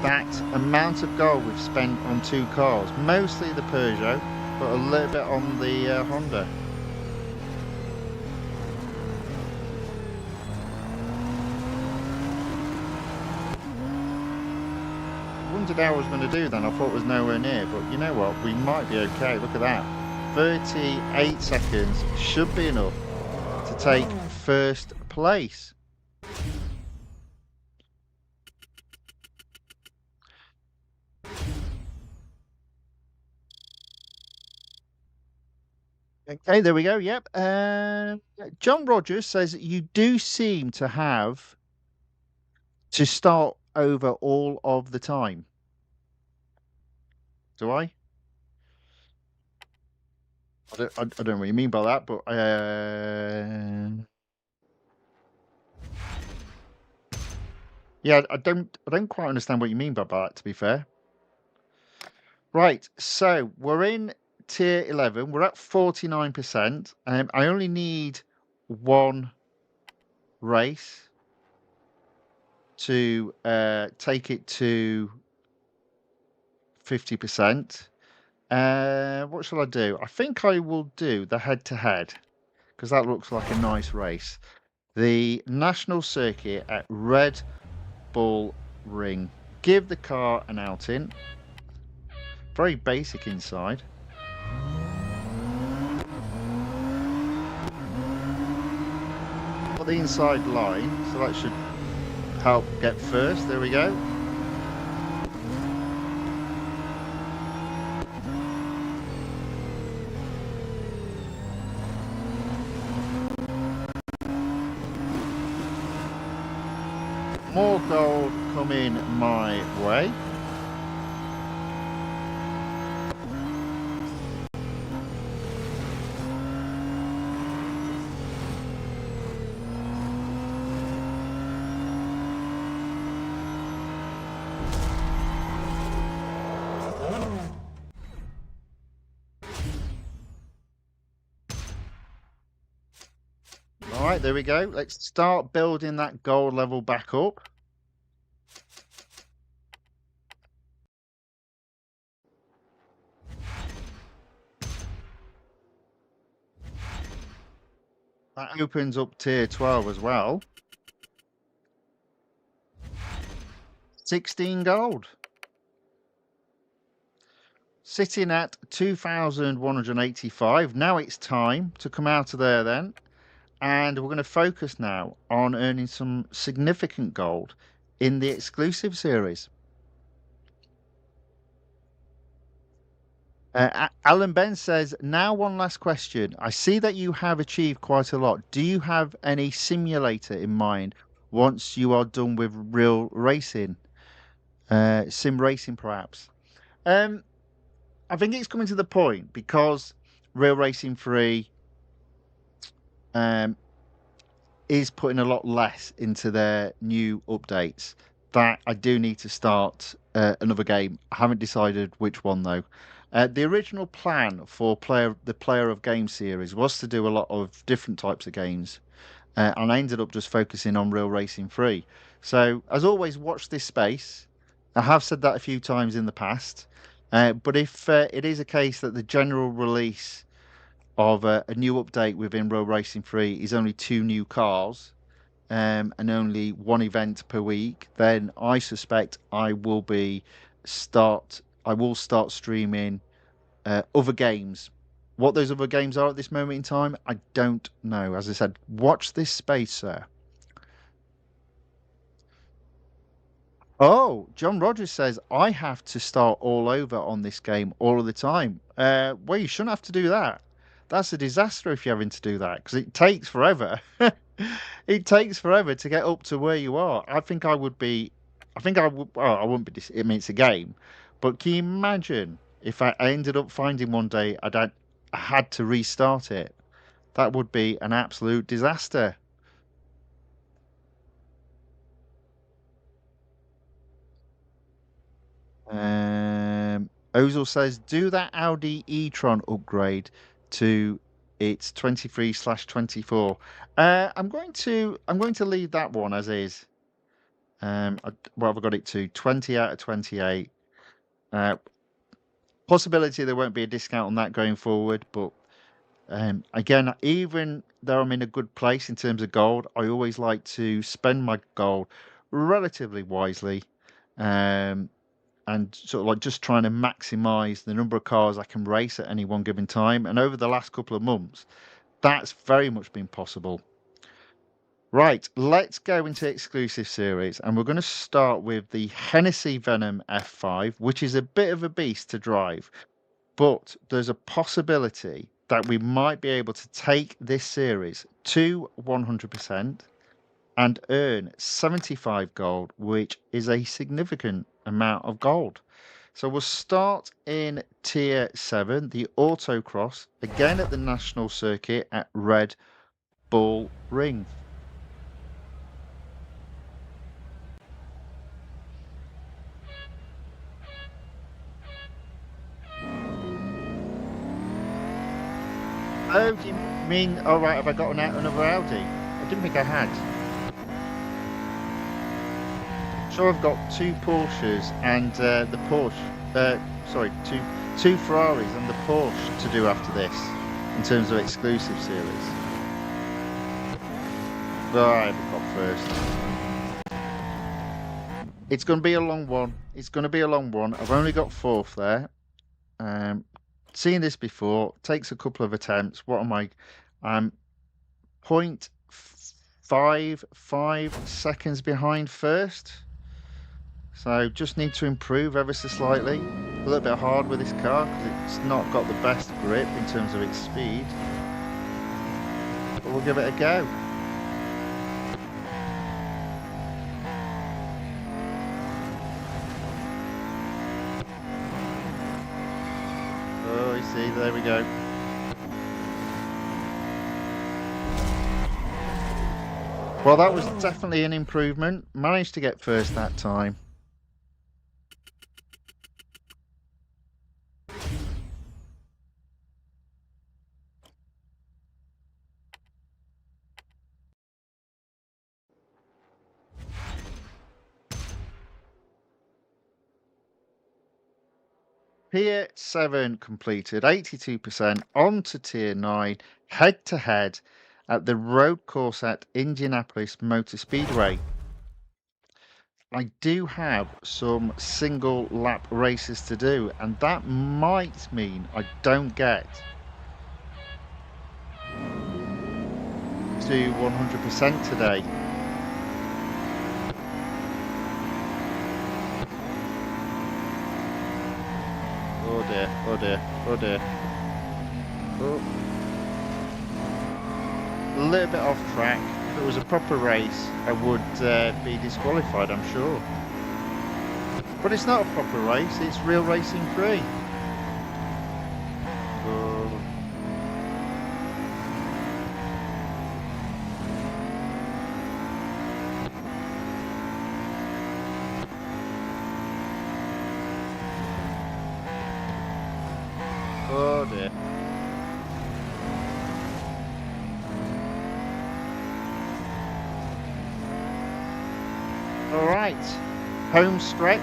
that amount of gold we've spent on 2 cars, mostly the Peugeot, but a little bit on the Honda. Wondered how I was going to do then. I thought it was nowhere near, but you know what? We might be okay. Look at that. 38 seconds should be enough to take first place. Okay, there we go. Yep. John Rogers says you do seem to have to start over all of the time. Do I? I don't know what you mean by that, but yeah, I don't quite understand what you mean by that, to be fair. Right, so we're in tier 11. We're at 49%. I only need 1 race to take it to 50%. What shall I do? I think I will do the head-to-head because that looks like a nice race. The National Circuit at Red Bull Ring. Give the car an outing. Very basic inside. Got the inside line, so that should help get first. There we go. More gold coming my way. All right, there we go. Let's start building that gold level back up. That opens up tier 12 as well. 16 gold. Sitting at 2,185. Now it's time to come out of there then. And we're going to focus now on earning some significant gold in the exclusive series. Alan Ben says, now one last question. I see that you have achieved quite a lot. Do you have any simulator in mind once you are done with real racing? Sim racing, perhaps? Um, I think it's coming to the point because Real Racing 3 um, is putting a lot less into their new updates that I do need to start another game. I haven't decided which one though. The original plan for the Player of Game series was to do a lot of different types of games, and I ended up just focusing on Real Racing 3. So, as always, watch this space. I have said that a few times in the past, but if it is a case that the general release of a new update within Real Racing 3 is only 2 new cars, and only one event per week, then I suspect I will start streaming other games. What those other games are at this moment in time, I don't know. As I said, watch this space, sir. Oh, John Rogers says I have to start all over on this game all of the time. Well, you shouldn't have to do that. That's a disaster if you're having to do that because it takes forever. It takes forever to get up to where you are. I think I would be. I think I would. Well, I wouldn't be. I mean, it's a game, but can you imagine if I ended up finding one day I had to restart it? That would be an absolute disaster. Ozil says, do that Audi e-tron upgrade to its 23/24. I'm going to leave that one as is. What have I got it to? 20 out of 28. Uh, Possibility there won't be a discount on that going forward, but again, even though I'm in a good place in terms of gold, I always like to spend my gold relatively wisely. Um, and sort of like just trying to maximize the number of cars I can race at any one given time. And over the last couple of months, that's very much been possible. Right, let's go into exclusive series, and we're going to start with the Hennessey Venom F5, which is a bit of a beast to drive, but there's a possibility that we might be able to take this series to 100% and earn 75 gold, which is a significant amount of gold. So we'll start in tier 7, the autocross, again at the national circuit at Red Bull Ring. Oh, do you mean, all right, have I got another Audi? I didn't think I had. Sure, I've got 2 Porsches and the Porsche, sorry, two Ferraris and the Porsche to do after this in terms of exclusive series. Right, we got first. It's going to be a long one. It's going to be a long one. I've only got 4th there. Seen this before. Takes a couple of attempts. What am I? I'm 0.55 seconds behind first. So just need to improve ever so slightly. A little bit hard with this car because it's not got the best grip in terms of its speed. But we'll give it a go. See, there we go. Well, that was definitely an improvement. Managed to get first that time. Tier 7 completed, 82%, on to Tier 9, head-to-head at the road course at Indianapolis Motor Speedway. I do have some single lap races to do, and that might mean I don't get to 100% today. Oh dear, oh dear, oh dear. Oh. A little bit off track. If it was a proper race, I would be disqualified, I'm sure. But it's not a proper race, it's Real Racing 3. Oh dear. All right, home stretch.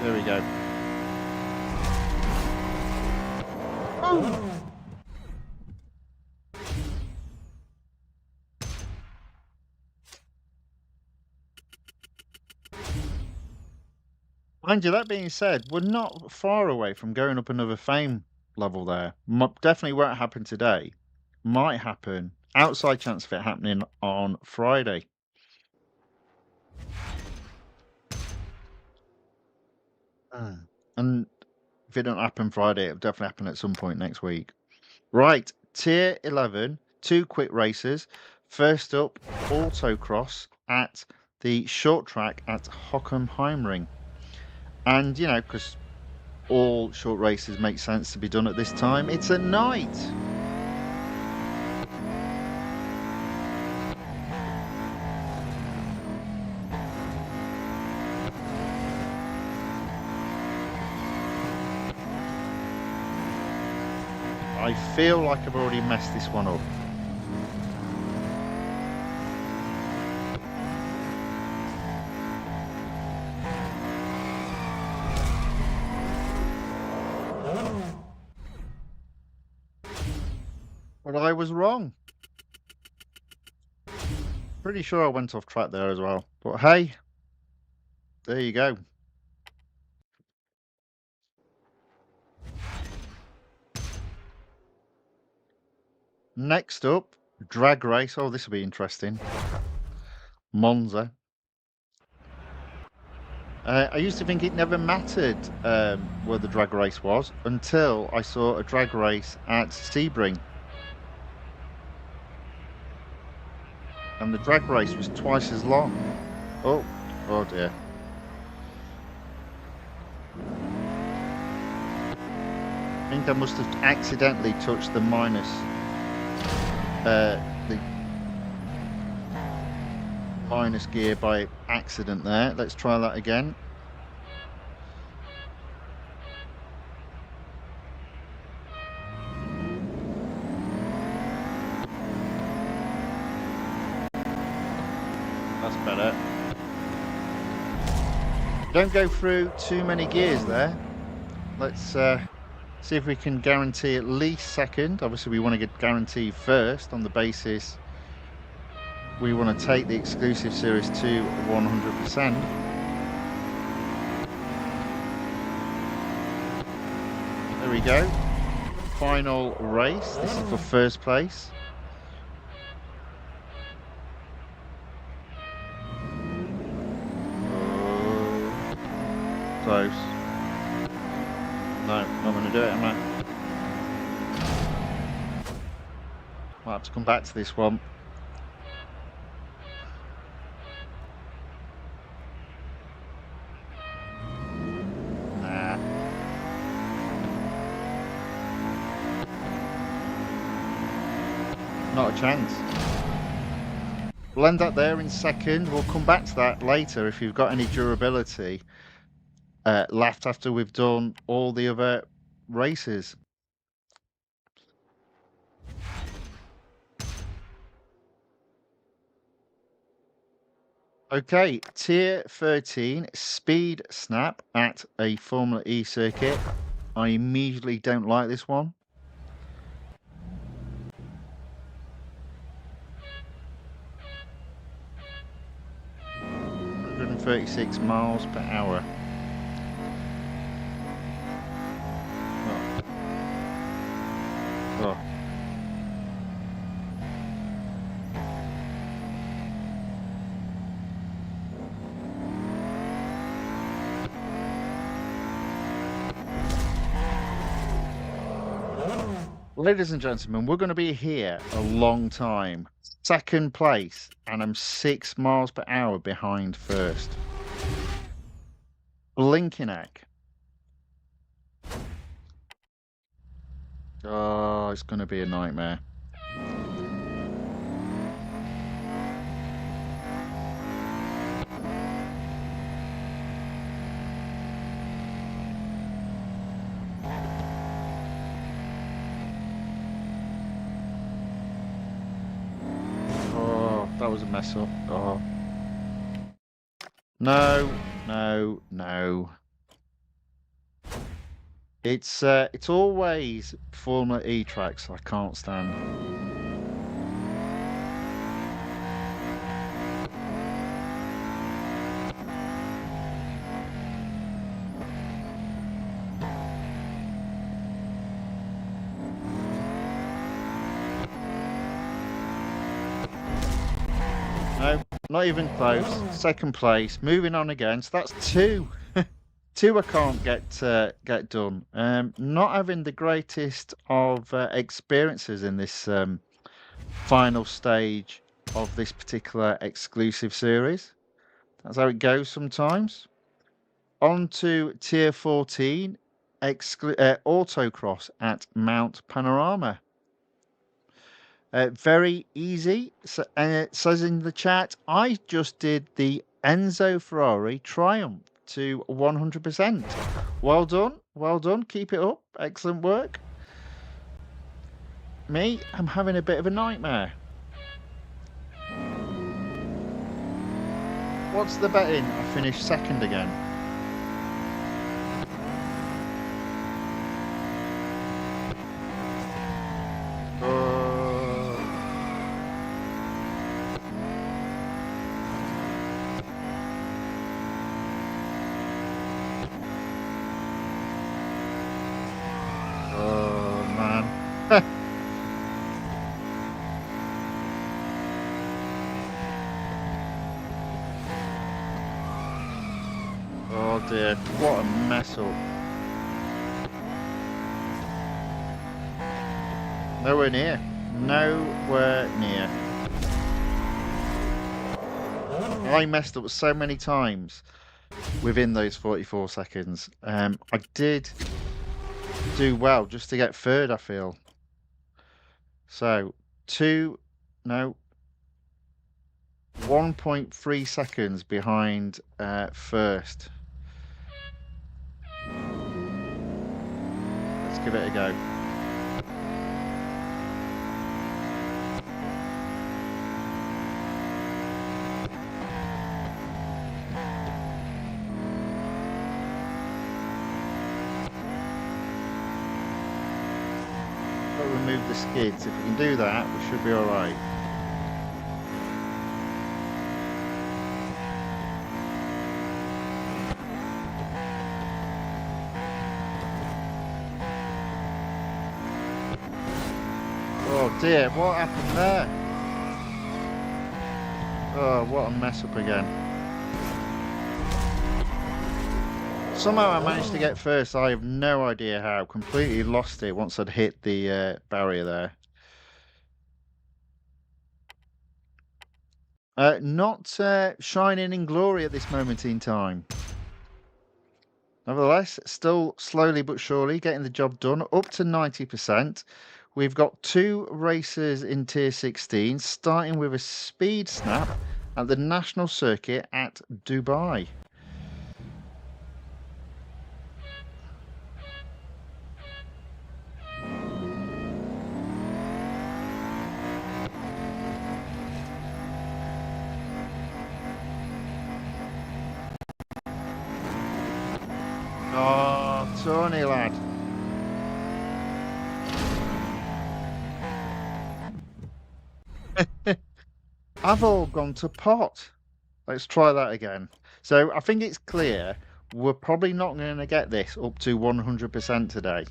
There we go. Oh. Mind you, that being said, we're not far away from going up another fame level there. Definitely won't happen today. Might happen. Outside chance of it happening on Friday. And if it don't happen Friday, it'll definitely happen at some point next week. Right, Tier 11, 2 quick races. First up, autocross at the short track at Hockenheimring. And, you know, because all short races make sense to be done at this time, it's at night. I feel like I've already messed this one up. But I was wrong. Pretty sure I went off track there as well. But hey, there you go. Next up, drag race. Oh, this will be interesting. Monza. I used to think it never mattered where the drag race was until I saw a drag race at Sebring. And the drag race was twice as long. Oh, oh dear. I think I must have accidentally touched the minus gear by accident there. Let's try that again. That's better. Don't go through too many gears there. Let's see if we can guarantee at least second. Obviously we want to get guaranteed first on the basis we want to take the exclusive series to 100%. There we go. Final race. This is for first place. Close. No, not going to do it, am I? Might have to come back to this one. Not a chance. We'll end that there in second. We'll come back to that later if you've got any durability left after we've done all the other races. Okay, tier 13, speed snap at a Formula E circuit. I immediately don't like this one. 136 miles per hour. Oh. Ladies and gentlemen, we're going to be here a long time. Second place, and I'm 6 miles per hour behind first. Blinking heck. Oh, it's going to be a nightmare. Oh, that was a mess up. Oh. No, no, no. It's always Formula E tracks I can't stand. No, not even close. Second place. Moving on again. So that's two. Two I can't get done. Not having the greatest of experiences in this final stage of this particular exclusive series. That's how it goes sometimes. On to tier 14, autocross at Mount Panorama. Very easy. So, it says in the chat, I just did the Enzo Ferrari Triumph to 100%. Well done. Well done. Keep it up. Excellent work. Me, I'm having a bit of a nightmare. What's the betting? I finished second again. Oh, man. Oh dear, what a mess up. Nowhere near. Nowhere near. I messed up so many times within those 44 seconds. I did do well just to get third, I feel. So, 1.3 seconds behind first. Let's give it a go. Got to remove the skids. If we can do that, we should be all right. Oh dear, what happened there? Oh, what a mess up again. Somehow I managed to get first. I have no idea how. Completely lost it once I'd hit the barrier there. Not shining in glory at this moment in time. Nevertheless, still slowly but surely getting the job done, up to 90%. We've got two races in Tier 16, starting with a speed snap at the National Circuit at Dubai. Oh, Tony lad. I've all gone to pot. Let's try that again. So I think it's clear we're probably not going to get this up to 100% today.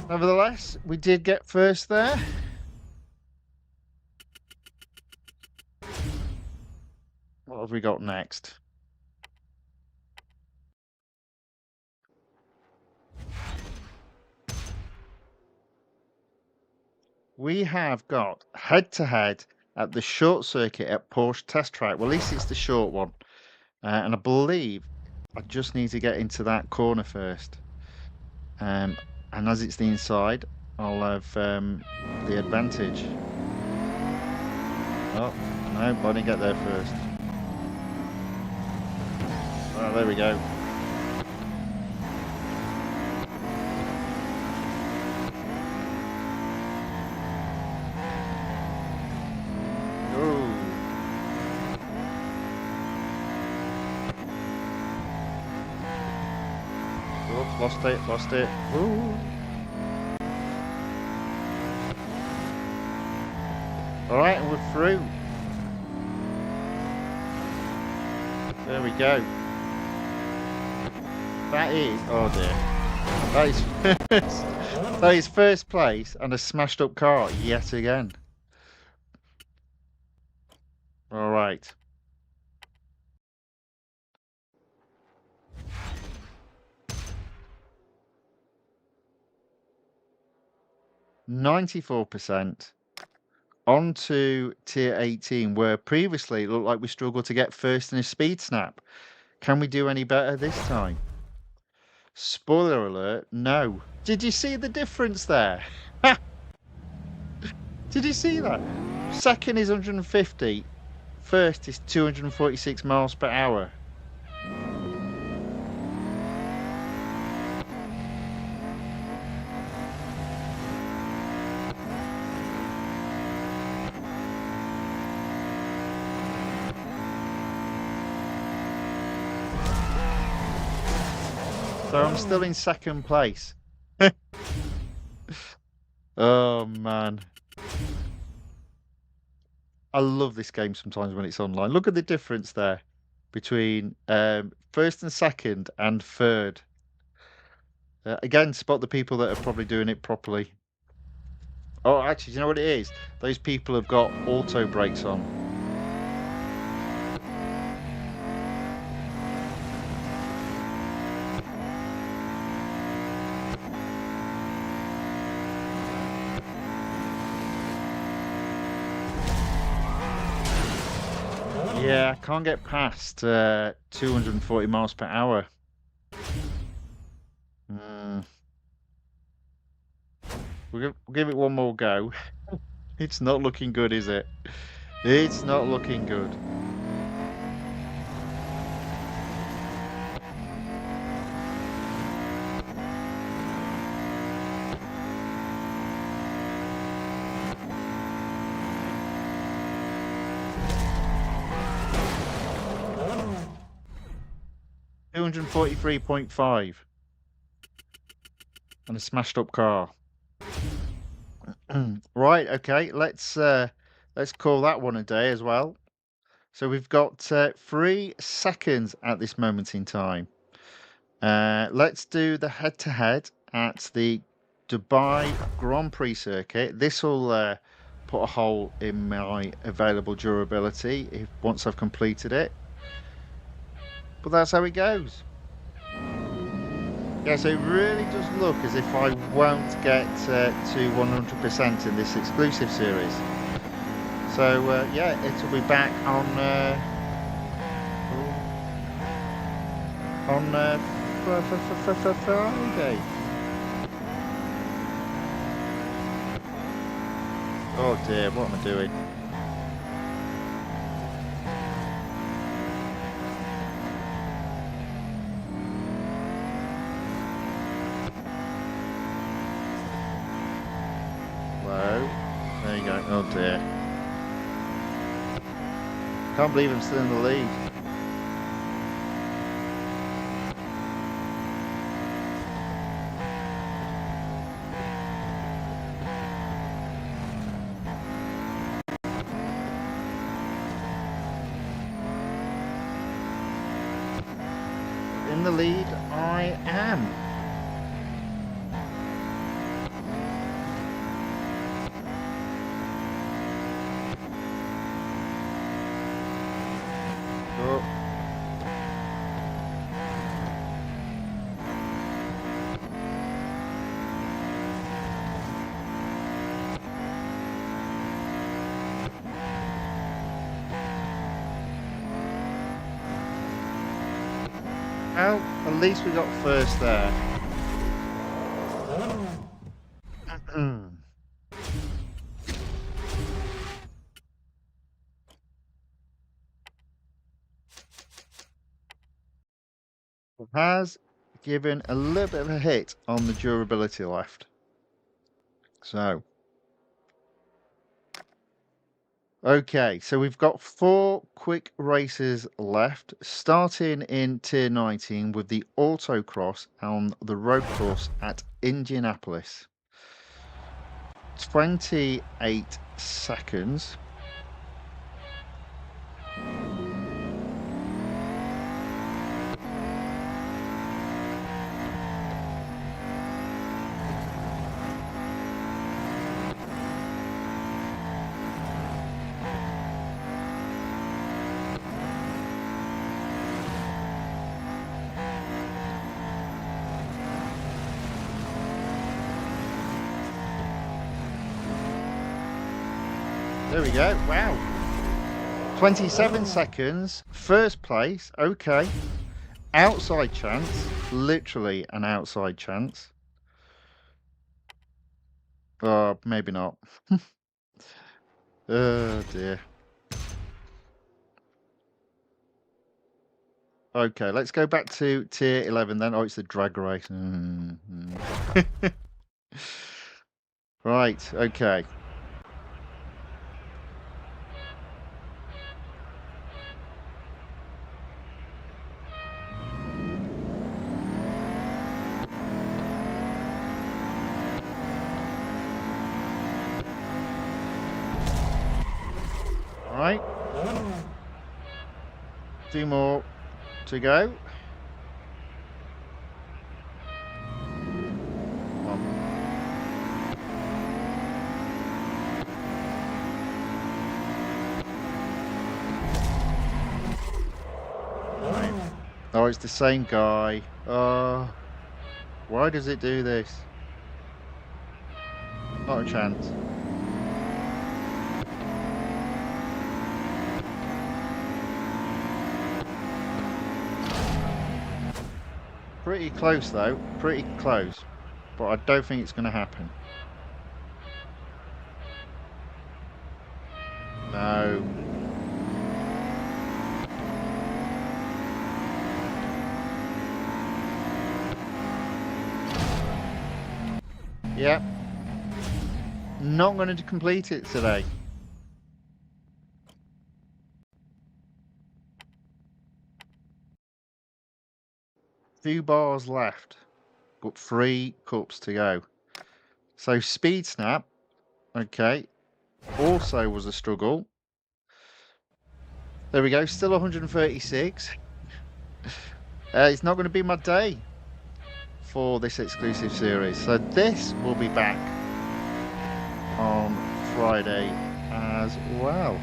Nevertheless, we did get first there. What have we got next? We have got head-to-head at the short circuit at Porsche Test Track. Well, at least it's the short one. And I believe I just need to get into that corner first. And as it's the inside, I'll have the advantage. Oh, no, I didn't get there first. Oh, there we go. Oh, lost it. Ooh. All right, and we're through. There we go. That is, oh dear. That is first, that is first place and a smashed up car yet again. All right. %94 on to tier 18, where previously it looked like we struggled to get first in a speed snap. Can we do any better this time? Spoiler alert, no. Did you see the difference there? Did you see that? Second is 150, first is 246 miles per hour. So I'm still in second place. Oh man. I love this game sometimes when it's online. Look at the difference there between first and second and third. Again, spot the people that are probably doing it properly. Oh, actually, do you know what it is? Those people have got auto brakes on. Yeah, I can't get past 240 miles per hour. We'll give it one more go. It's not looking good, is it? It's not looking good. $243.5 and a smashed up car. Right, okay, let's call that one a day as well. So we've got 3 seconds at this moment in time. Let's do the head-to-head at the Dubai Grand Prix circuit. This will put a hole in my available durability once I've completed it. But that's how it goes. Yeah, so it really does look as if I won't get to 100% in this exclusive series. So, yeah, it'll be back on Friday. Oh dear, what am I doing? Whoa. There you go. Oh dear. Can't believe I'm still in the lead. In the lead, I am. Oh. Well, at least we got first there. Has given a little bit of a hit on the durability left. So, okay, so we've got 4 quick races left, starting in Tier 19 with the autocross on the road course at Indianapolis. 28 seconds. There we go. Wow. 27 seconds. First place. Okay. Outside chance. Literally an outside chance. Oh, maybe not. Oh, dear. Okay, let's go back to Tier 11 then. Oh, it's the drag race. Right, okay. All right. 2 more to go. Come on. Right. Oh, it's the same guy. Oh, why does it do this? Not a chance. Pretty close though, pretty close. But I don't think it's going to happen. No. Yep. Not going to complete it today. Few bars left, but 3 cups to go. So Speed Snap, okay, also was a struggle. There we go, still 136. It's not going to be my day for this exclusive series. So this will be back on Friday as well.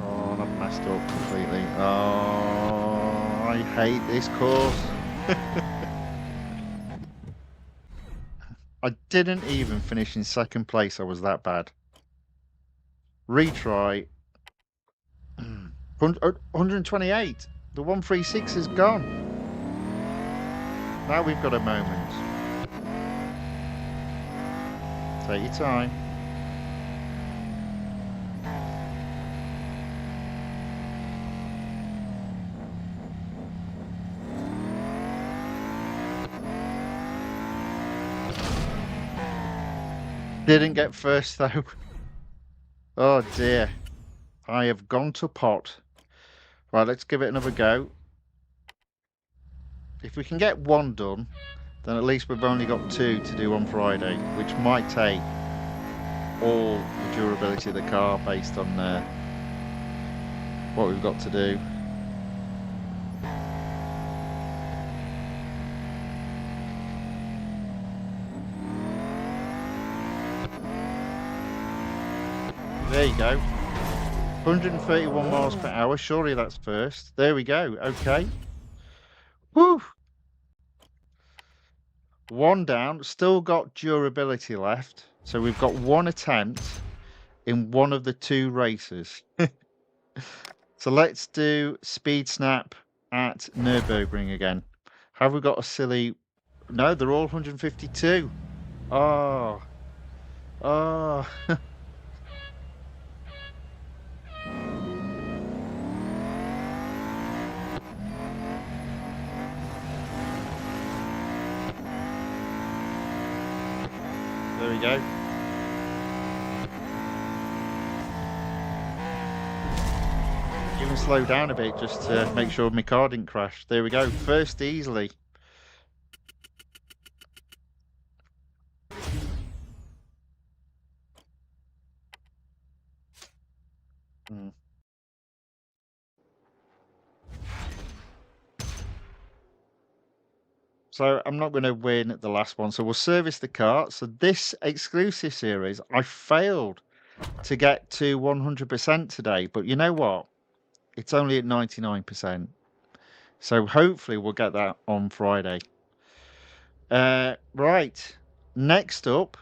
Oh, messed up completely. Oh, I hate this course. I didn't even finish in second place. I was that bad. Retry. 128. The 136 is gone. Now we've got a moment. Take your time. Didn't get first though. Oh dear. I have gone to pot. Right, let's give it another go. If we can get one done, then at least we've only got 2 to do on Friday, which might take all the durability of the car based on what we've got to do. There you go. 131 miles per hour. Surely that's first. There we go. Okay. Woo! 1 down. Still got durability left. So we've got 1 attempt in one of the 2 races. So let's do Speed Snap at Nürburgring again. Have we got a silly... No, they're all 152. Oh. Oh. There we go. Even slow down a bit just to make sure my car didn't crash. There we go. First easily. Hmm. So I'm not going to win the last one. So we'll service the car. So this exclusive series, I failed to get to 100% today. But you know what? It's only at 99%. So hopefully we'll get that on Friday. Right. Next up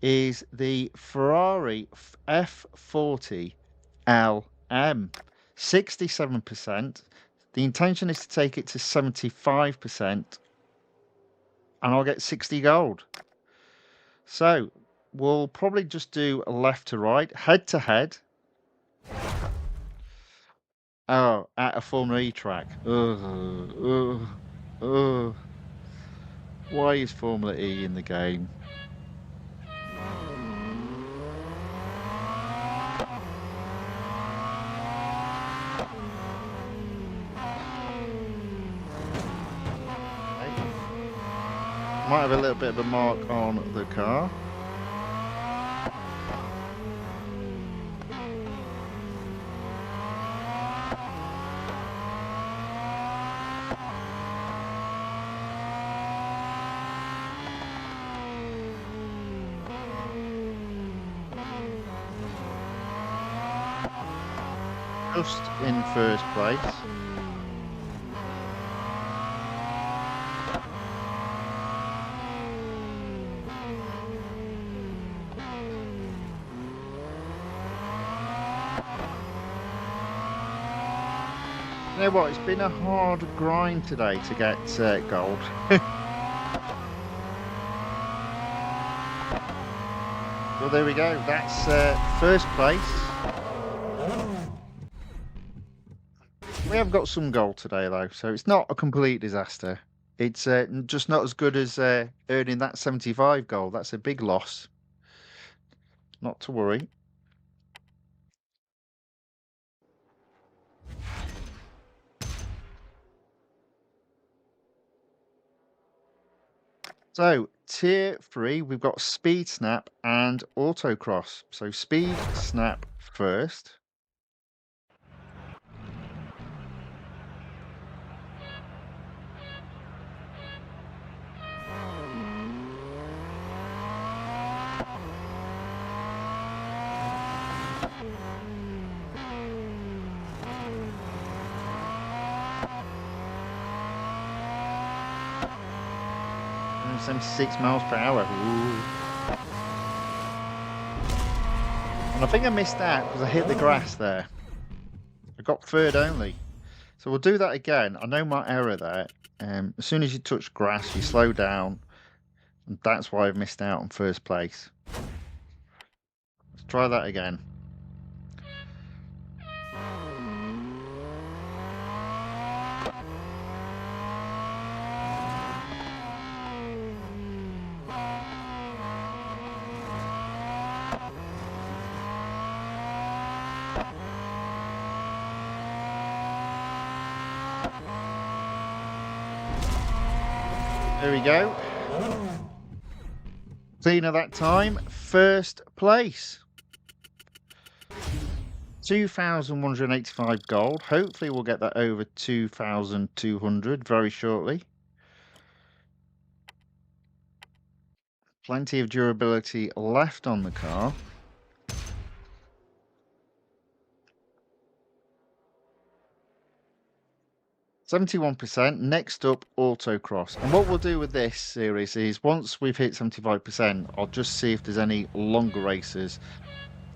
is the Ferrari F40 LM. 67%. The intention is to take it to 75%. And I'll get 60 gold. So we'll probably just do a left to right, head to head. Oh, at a Formula E track. Ugh. Why is Formula E in the game? Might have a little bit of a mark on the car. Just in first place. You know what? It's been a hard grind today to get gold. Well, there we go. That's first place. We have got some gold today, though, so it's not a complete disaster. It's just not as good as earning that 75 gold. That's a big loss. Not to worry. So, tier 3, we've got Speed Snap and Autocross. So, Speed Snap first. 176 miles per hour. Ooh. And I think I missed out because I hit the grass there. I got third only. So we'll do that again. I know my error there. As soon as you touch grass, you slow down. And that's why I've missed out on first place. Let's try that again. There we go. Cleaner that time. First place. 2,185 gold. Hopefully we'll get that over 2,200 very shortly. Plenty of durability left on the car. %. Next up, autocross. And what we'll do with this series is once we've hit 75%, I'll just see if there's any longer races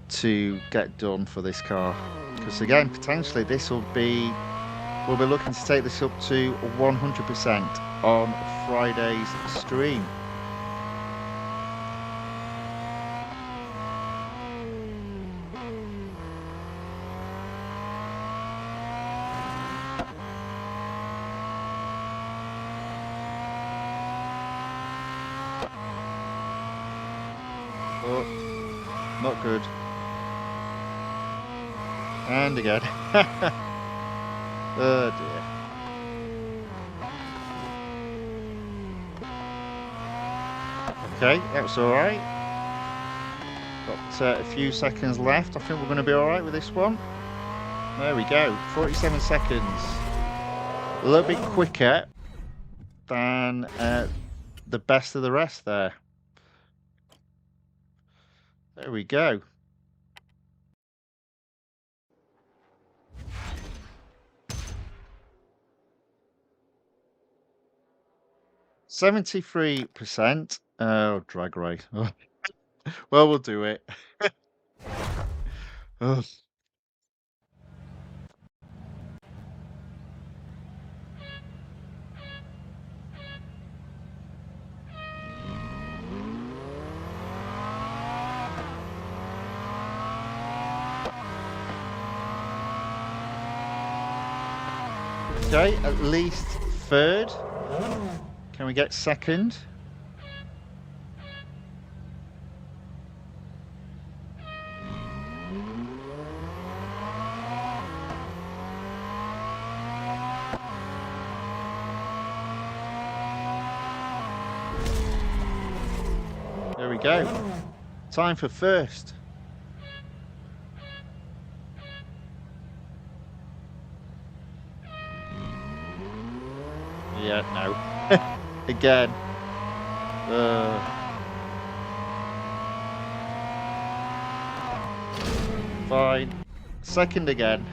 to get done for this car. Because again, potentially we'll be looking to take this up to 100% on Friday's stream. Oh, not good. And again. Oh dear. Okay, that's alright. Got a few seconds left. I think we're going to be alright with this one. There we go. 47 seconds. A little bit quicker than the best of the rest there. There we go. %. Oh, drag race. Oh. Well, we'll do it. Oh. Okay, at least third. Can we get second? There we go. Time for first. Yeah, no. Again. Fine. Second again.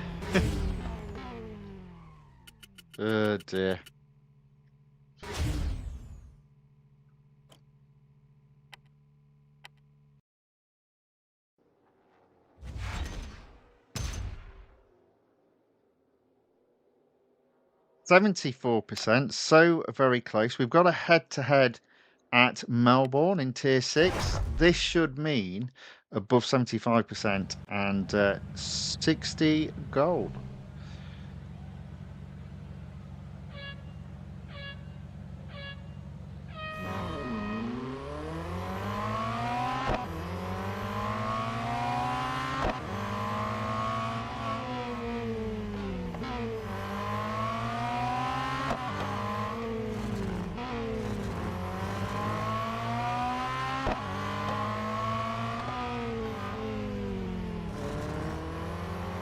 Oh dear. %, so very close. We've got a head-to-head at Melbourne in Tier 6. This should mean above 75% and 60 gold.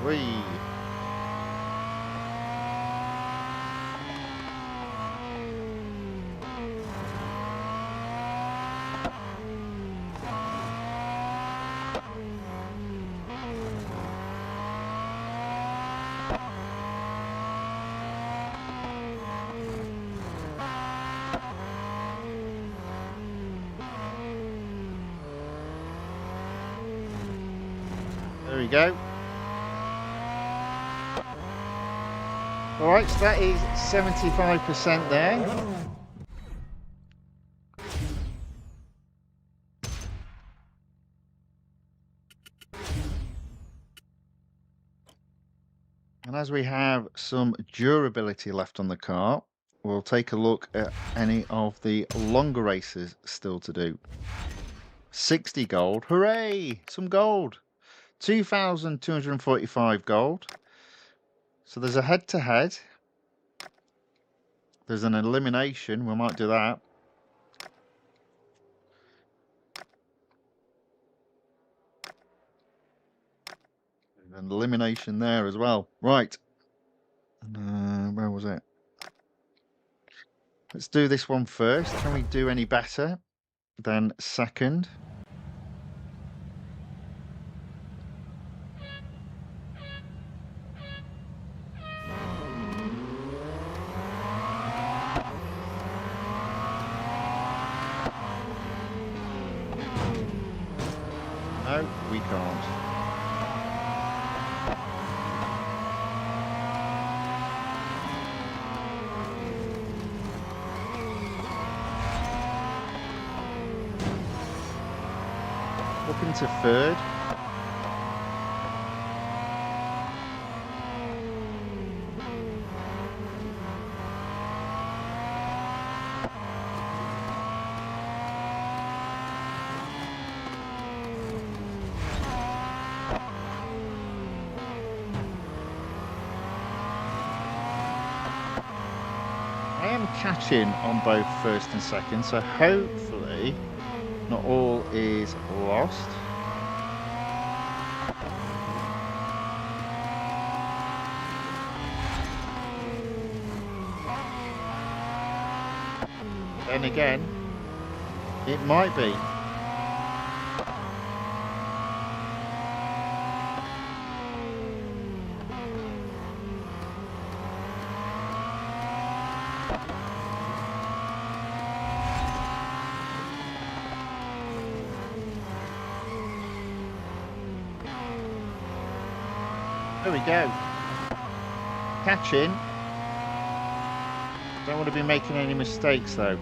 Whee! go. All right, so that is 75% there. And as we have some durability left on the car, we'll take a look at any of the longer races still to do. 60 gold, hooray! Some gold. 2,245 gold. So there's a head-to-head. There's an elimination, we might do that. There's an elimination there as well. Right. Where was it? Let's do this one first. Can we do any better than second? No, we can't. Up into third. I am catching on both first and second, so hopefully not all is lost. Then again, it might be. There we go. Catching. Don't want to be making any mistakes though.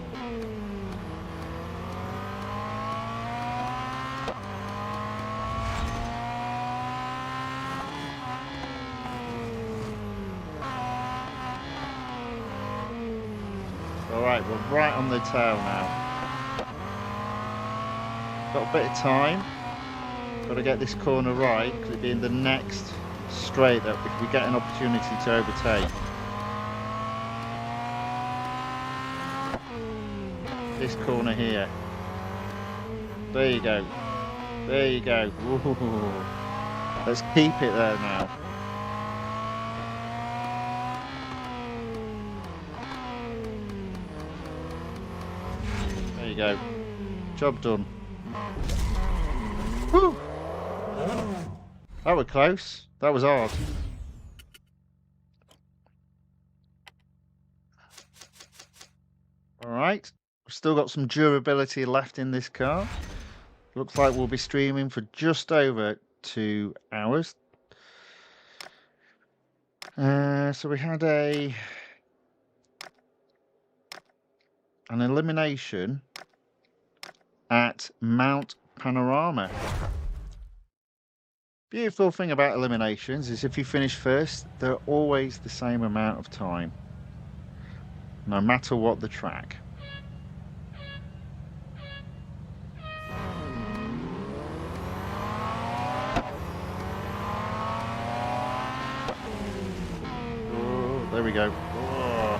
Alright, we're right on the tail now. Got a bit of time. Got to get this corner right, because it'll be in the next straight that if we get an opportunity to overtake. This corner here. There you go. There you go. Ooh. Let's keep it there now. There you go. Job done. Woo! That was close. That was hard. All right. We've still got some durability left in this car. Looks like we'll be streaming for just over 2 hours. So we had an elimination at Mount Panorama. Beautiful thing about eliminations is if you finish first, they're always the same amount of time, no matter what the track. Oh, there we go. Oh.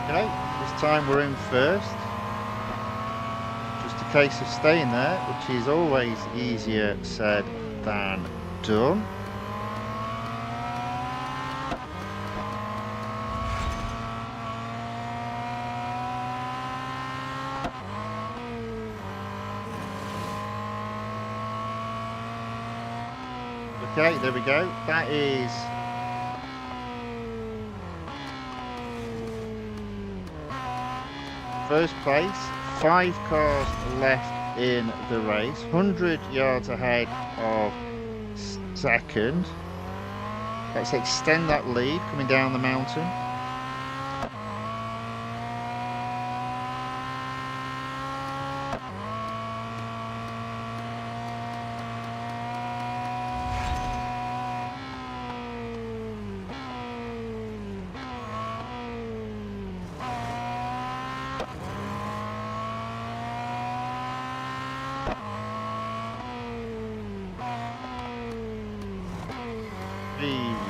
Okay, this time we're in first. Just a case of staying there, which is always easier said than done. Okay, there we go. That is first place. 5 cars left in the race. 100 yards ahead of second. Let's extend that lead coming down the mountain.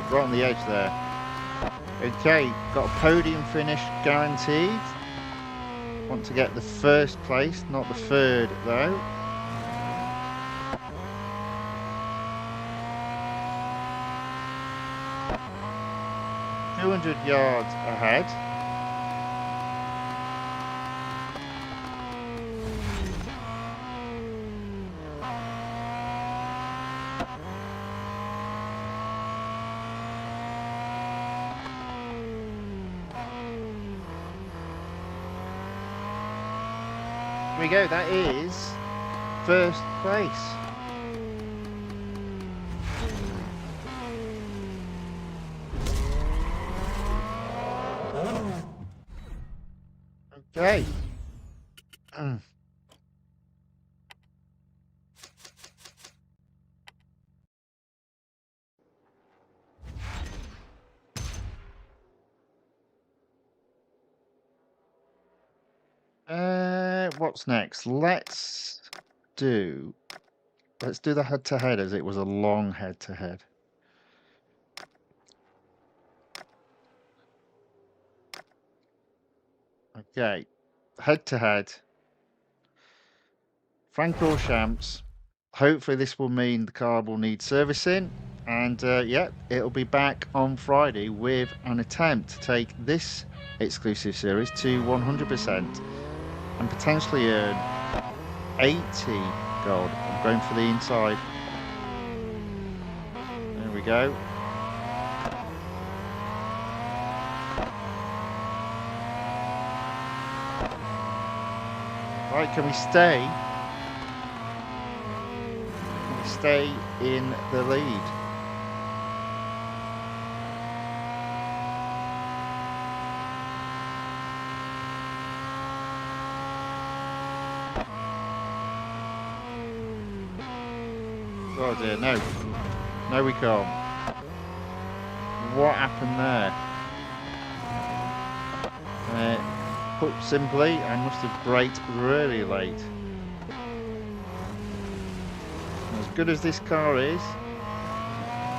Right on the edge there. Okay, got a podium finish guaranteed. Want to get the first place, not the third though. "200 yards ahead." Here we go, that is first place. Okay. What's next? Do let's do the head-to-head, as it was a long head-to-head. Okay, head-to-head. Francorchamps. Hopefully this will mean the car will need servicing, and yeah, it'll be back on Friday with an attempt to take this exclusive series to 100% and potentially earn 80 gold. I'm going for the inside. There we go. Right, can we stay? Can we stay in the lead? Oh dear, no. No, we can't. What happened there? Put simply, I must have braked really late. As good as this car is,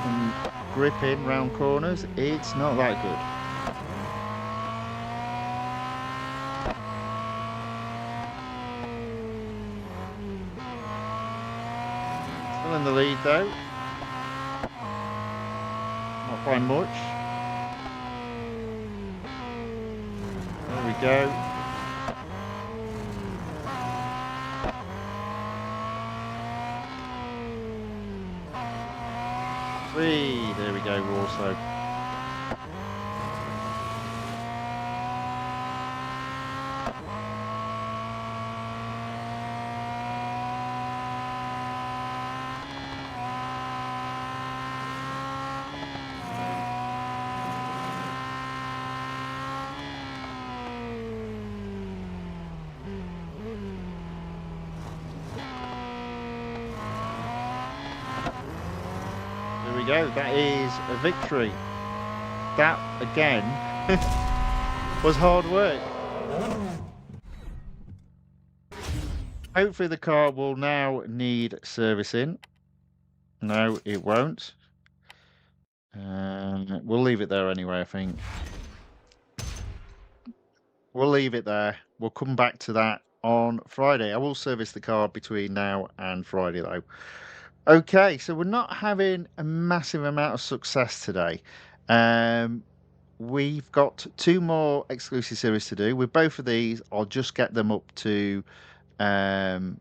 and gripping round corners, it's not that good. Still in the lead though. Not by much. There we go. There we go, also. Go. That is a victory. That again was hard work. Hopefully the car will now need servicing. No, it won't. We'll leave it there anyway, I think. We'll leave it there. We'll come back to that on Friday. I will service the car between now and Friday though. Okay, so we're not having a massive amount of success today. We've got 2 more exclusive series to do. With both of these, I'll just get them up to 50%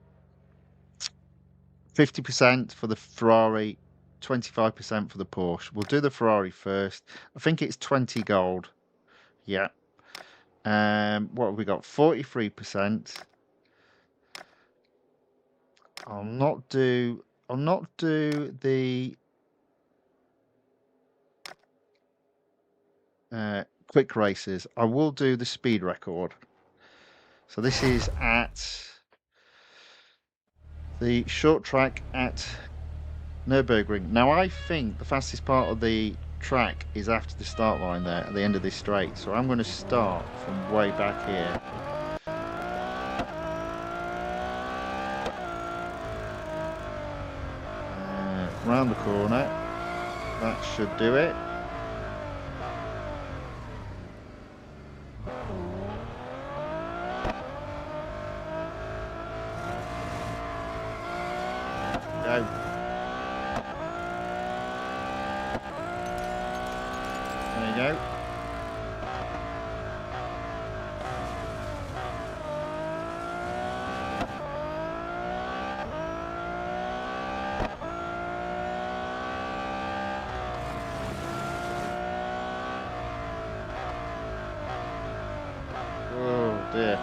for the Ferrari 25% for the Porsche. We'll do the Ferrari first. I think it's 20 gold. Yeah. What have we got? 43%. I'll not do the quick races. I will do the speed record. So this is at the short track at Nürburgring. Now I think the fastest part of the track is after the start line there at the end of this straight. So I'm going to start from way back here. Round the corner. That should do it. Go. There you go. Oh dear.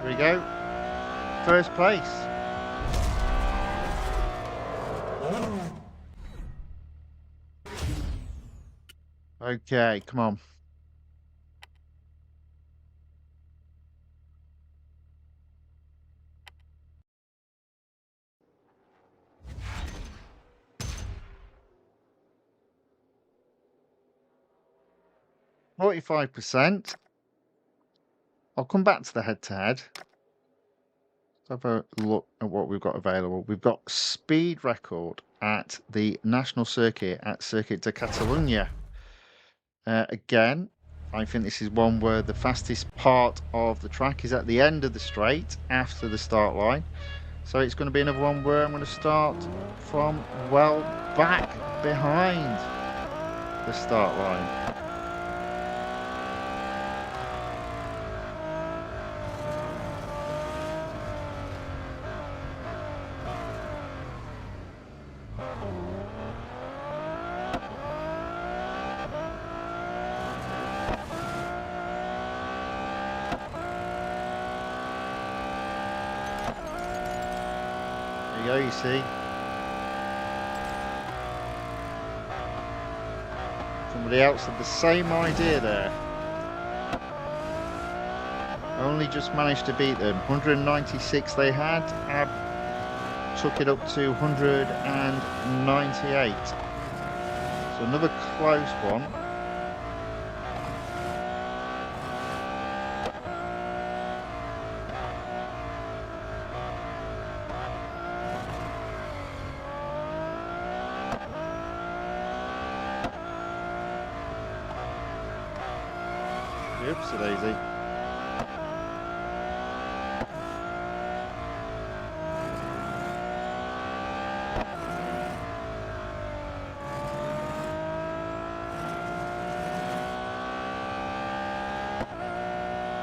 There we go. First place. Okay, come on. %. I'll come back to the head-to-head. Let's have a look at what we've got available. We've got speed record at the national circuit at Circuit de Catalunya. Again, I think this is one where the fastest part of the track is at the end of the straight after the start line. So it's going to be another one where I'm going to start from well back behind the start line. There you go, you see. Somebody else had the same idea there. Only just managed to beat them. 196 they had. Ab took it up to 198. So another close one. Oopsie daisy.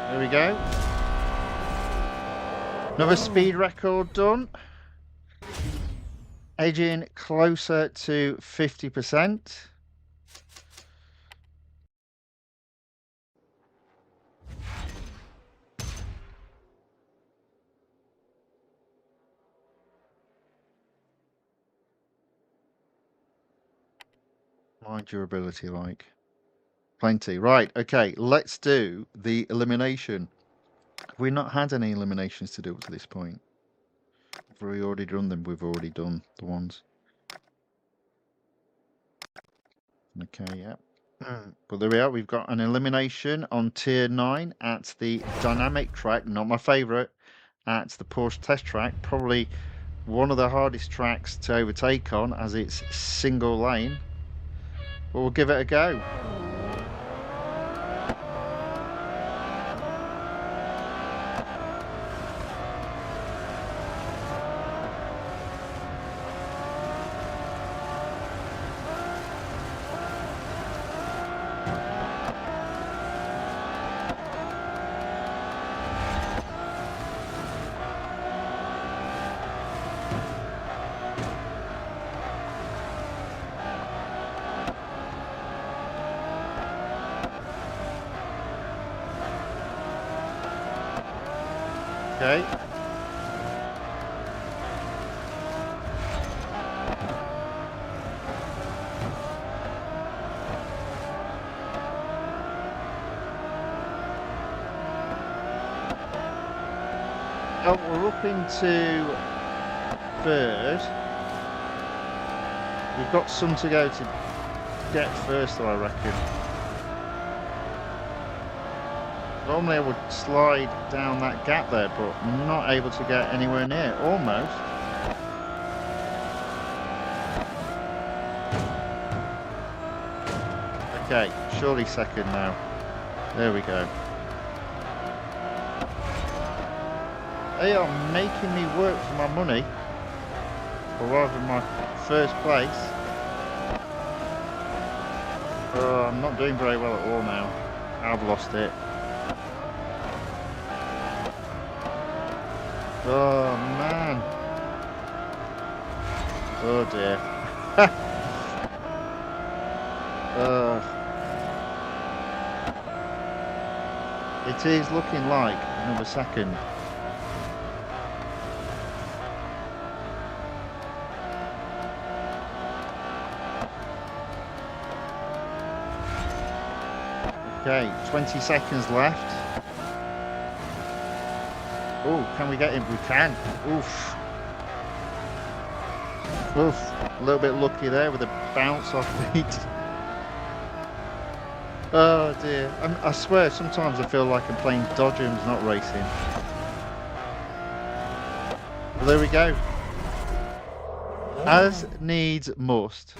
There we go. Another speed record done. Edging closer to 50%. My durability like plenty. Right, okay, let's do the elimination. Have we not had any eliminations to do up to this point? Have we already done them? We've already done the ones. Okay, yeah. But there we are. We've got an elimination on tier 9 at the dynamic track. Not my favourite. At the Porsche test track. Probably one of the hardest tracks to overtake on as it's single lane. But we'll give it a go. Okay. Oh, we're up into third. We've got some to go to get first, though, I reckon. Normally I would slide down that gap there, but I'm not able to get anywhere near. Almost. Okay, surely second now. There we go. They are making me work for my money, or rather my first place. I'm not doing very well at all now. I've lost it. Oh man. Oh dear. It is looking like another second. Okay, 20 seconds left. Oh, can we get him? We can. Oof. Oof. A little bit lucky there with a bounce off beat. Oh dear. I swear, sometimes I feel like I'm playing Dodgems, not racing. Well, there we go. As needs must,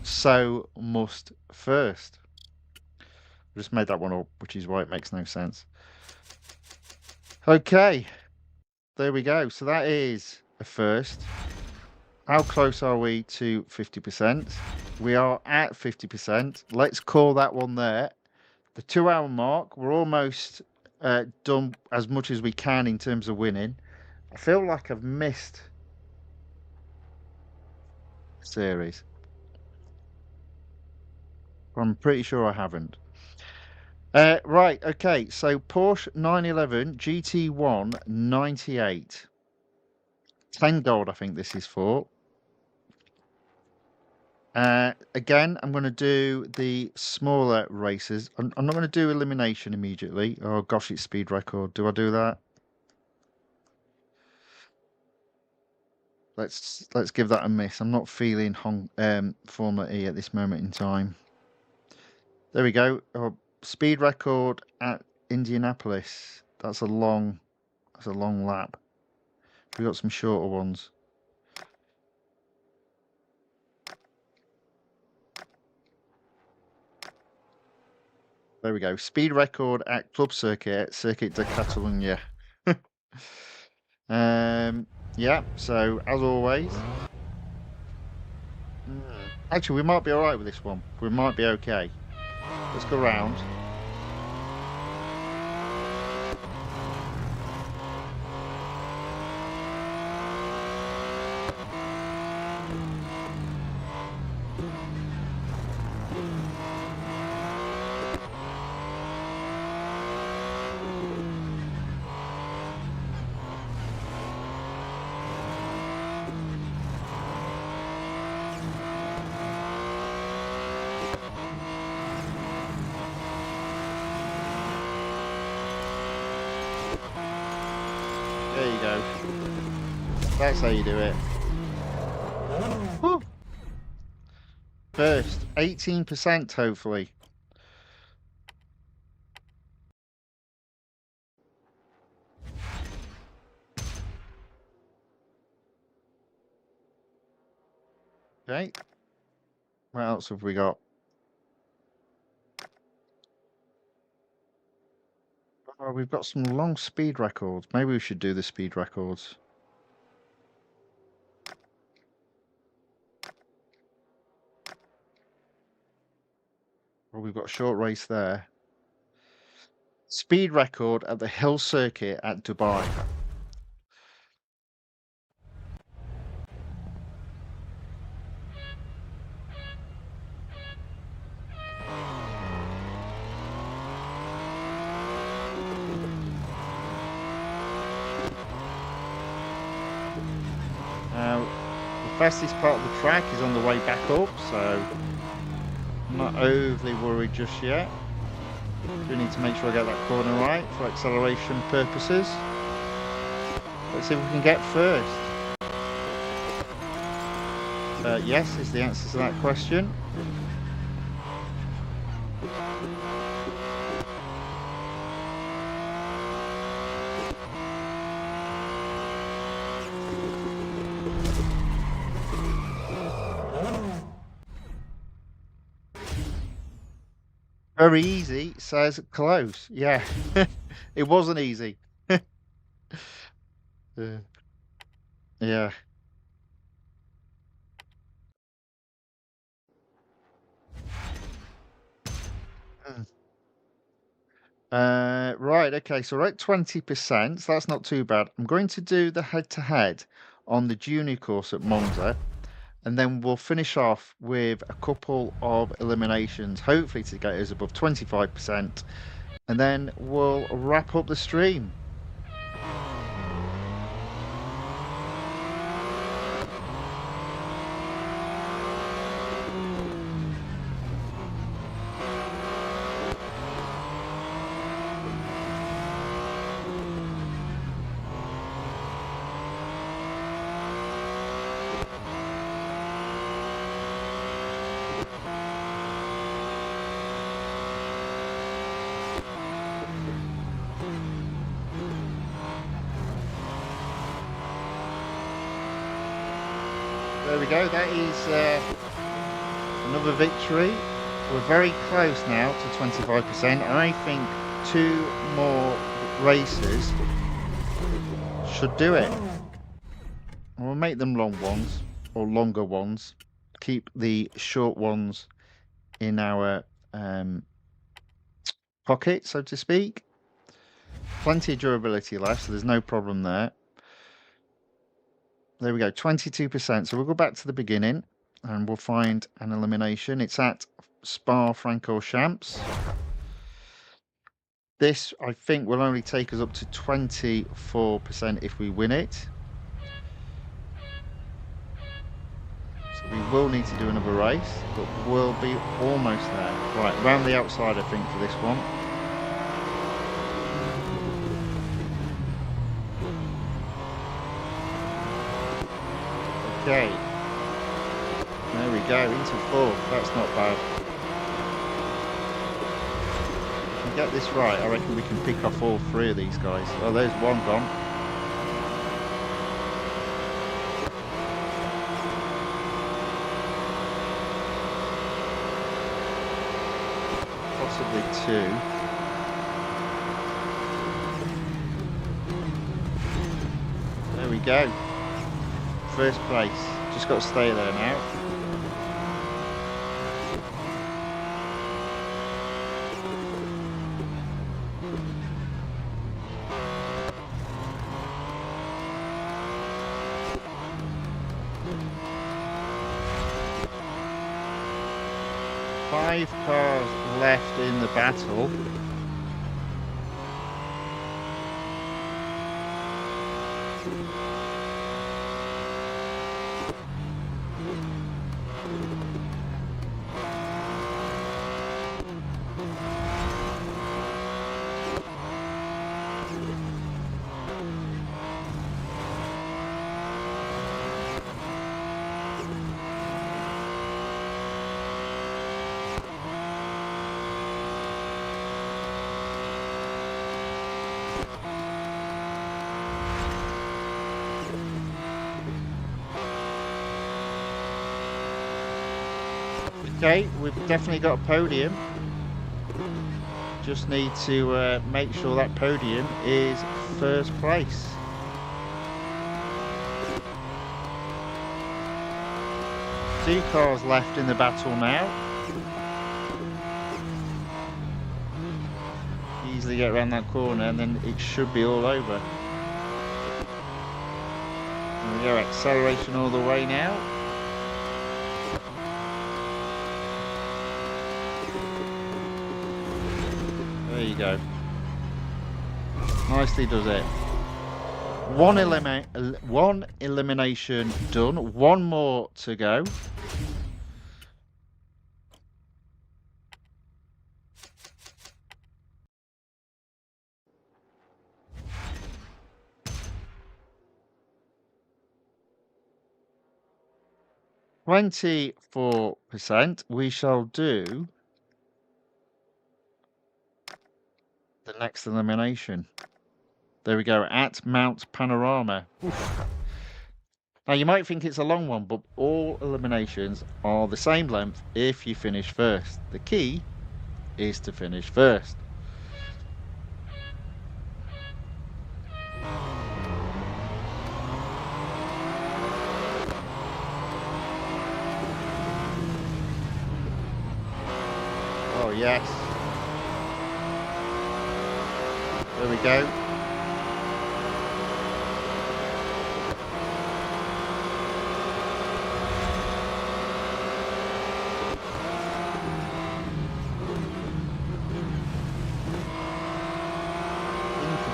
so must first. I just made that one up, which is why it makes no sense. Okay, there we go. So that is a first. How close are we to 50%? We are at 50%. Let's call that one there. The 2-hour mark, we're almost done as much as we can in terms of winning. I feel like I've missed a series. I'm pretty sure I haven't. Right, okay, so Porsche 911 GT1 98. 10 gold, I think this is for. Again, I'm going to do the smaller races. I'm not going to do elimination immediately. Oh gosh, it's speed record. Do I do that? Let's give that a miss. I'm not feeling Formula E at this moment in time. There we go. Oh, speed record at Indianapolis. That's a long lap. We've got some shorter ones. There we go. Speed record at Club Circuit, Circuit de Catalunya. Yeah, so as always. Actually, we might be alright with this one. We might be okay. Let's go round. There you go. That's how you do it. Woo. First, 18% hopefully. Okay. What else have we got? Oh, we've got some long speed records. Maybe we should do the speed records. Well, we've got a short race there. Speed record at the Hill Circuit at Dubai. fastest part of the track is on the way back up, so I'm not overly worried just yet. Do need to make sure I get that corner right for acceleration purposes. Let's see if we can get first. Yes is the answer to that question. Very easy, says close. Yeah, it wasn't easy. Yeah. Yeah. Mm. Right, okay, so we're at 20%, so that's not too bad. I'm going to do the head-to-head on the junior course at Monza, and then we'll finish off with a couple of eliminations, hopefully to get us above 25%, and then we'll wrap up the stream. There we go, that is another victory. We're very close now to 25%. I think 2 more races should do it. We'll make them long ones, or longer ones. Keep the short ones in our pocket, so to speak. Plenty of durability left, so there's no problem there. There we go, 22%. So we'll go back to the beginning and we'll find an elimination. It's at Spa-Francorchamps. This, I think, will only take us up to 24% if we win it. So we will need to do another race, but we'll be almost there. Right, round the outside, I think, for this one. Okay. There we go, into 4th. That's not bad. If we get this right, I reckon we can pick off all 3 of these guys. Oh, there's one gone. Possibly 2. There we go. First place. Just got to stay there now. Five cars left in the battle. Okay, we've definitely got a podium. Just need to make sure that podium is first place. Two cars left in the battle now. Easily get around that corner and then it should be all over. There we go, acceleration all the way now. There you go. Nicely does it. One elimination done. One more to go. %. We shall do the next elimination. There we go, at Mount Panorama. Oof. Now, you might think it's a long one, but all eliminations are the same length if you finish first. The key is to finish first. Oh, yes. There we go.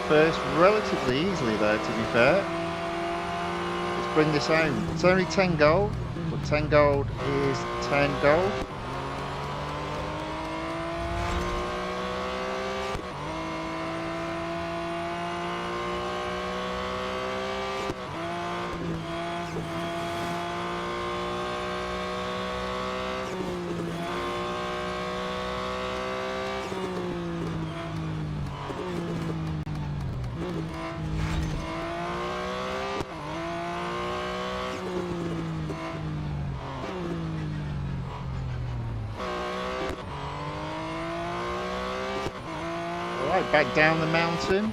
First relatively easily there, to be fair. Let's bring this home. It's only 10 gold, but 10 gold is 10 gold. Right, back down the mountain.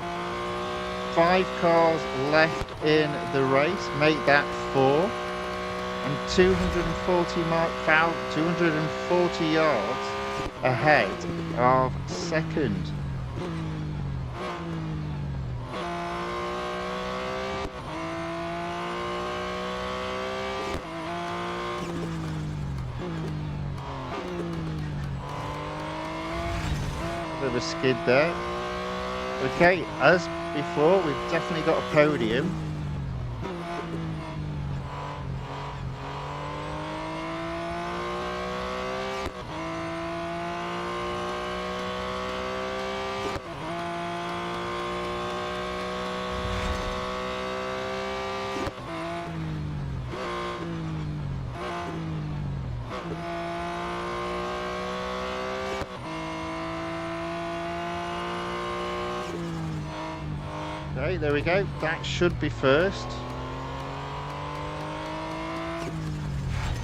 5 cars left in the race. Make that 4. And 240 yards ahead of second. Bit of a skid there. Okay, as before, we've definitely got a podium. Okay, there we go. That should be first.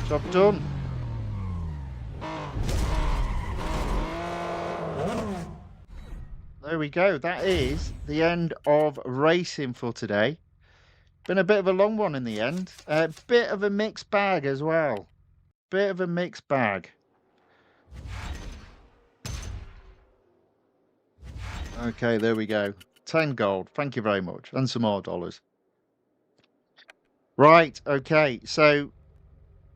Job done. There we go. That is the end of racing for today. Been a bit of a long one in the end. A bit of a mixed bag as well. Bit of a mixed bag. Okay, there we go. 10 gold. Thank you very much. And some more dollars. Right, okay. So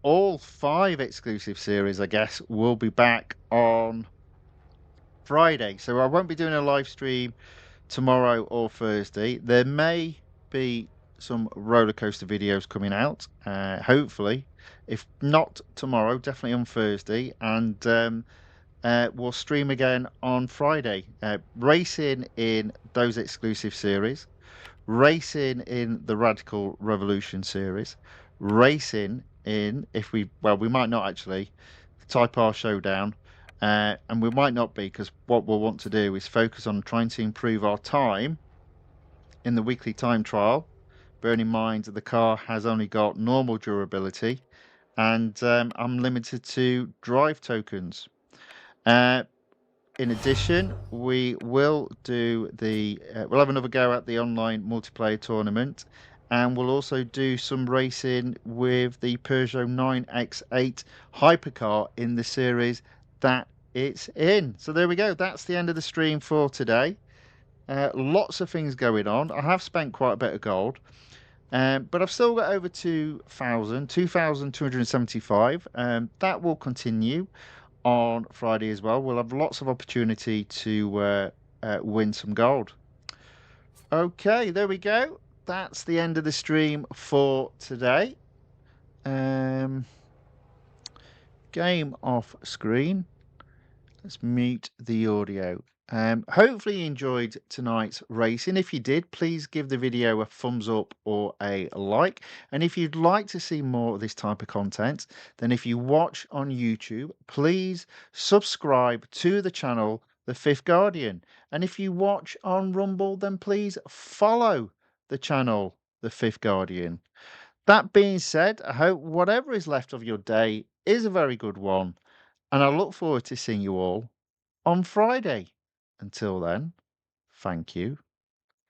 all 5 exclusive series, I guess, will be back on Friday. So I won't be doing a live stream tomorrow or Thursday. There may be some roller coaster videos coming out, hopefully. If not tomorrow, definitely on Thursday. And we'll stream again on Friday. Racing in those exclusive series, racing in the Radical Revolution series, racing in, we might not actually, Type R Showdown, and we might not be, because what we'll want to do is focus on trying to improve our time in the weekly time trial, bearing in mind that the car has only got normal durability, and I'm limited to drive tokens. In addition, we will do we'll have another go at the online multiplayer tournament, and we'll also do some racing with the Peugeot 9X8 hypercar in the series that it's in. So there we go. That's the end of the stream for today. Lots of things going on. I have spent quite a bit of gold, but I've still got over 2,275. That will continue on Friday as well. We'll have lots of opportunity to win some gold. Okay, there we go. that's the end of the stream for today. Um, Game off screen. Let's mute the audio. Hopefully you enjoyed tonight's racing. If you did, please give the video a thumbs up or a like. And if you'd like to see more of this type of content, then if you watch on YouTube, please subscribe to the channel, The Fifth Guardian. And if you watch on Rumble, then please follow the channel, The Fifth Guardian. That being said, I hope whatever is left of your day is a very good one. And I look forward to seeing you all on Friday. Until then, thank you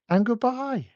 and goodbye.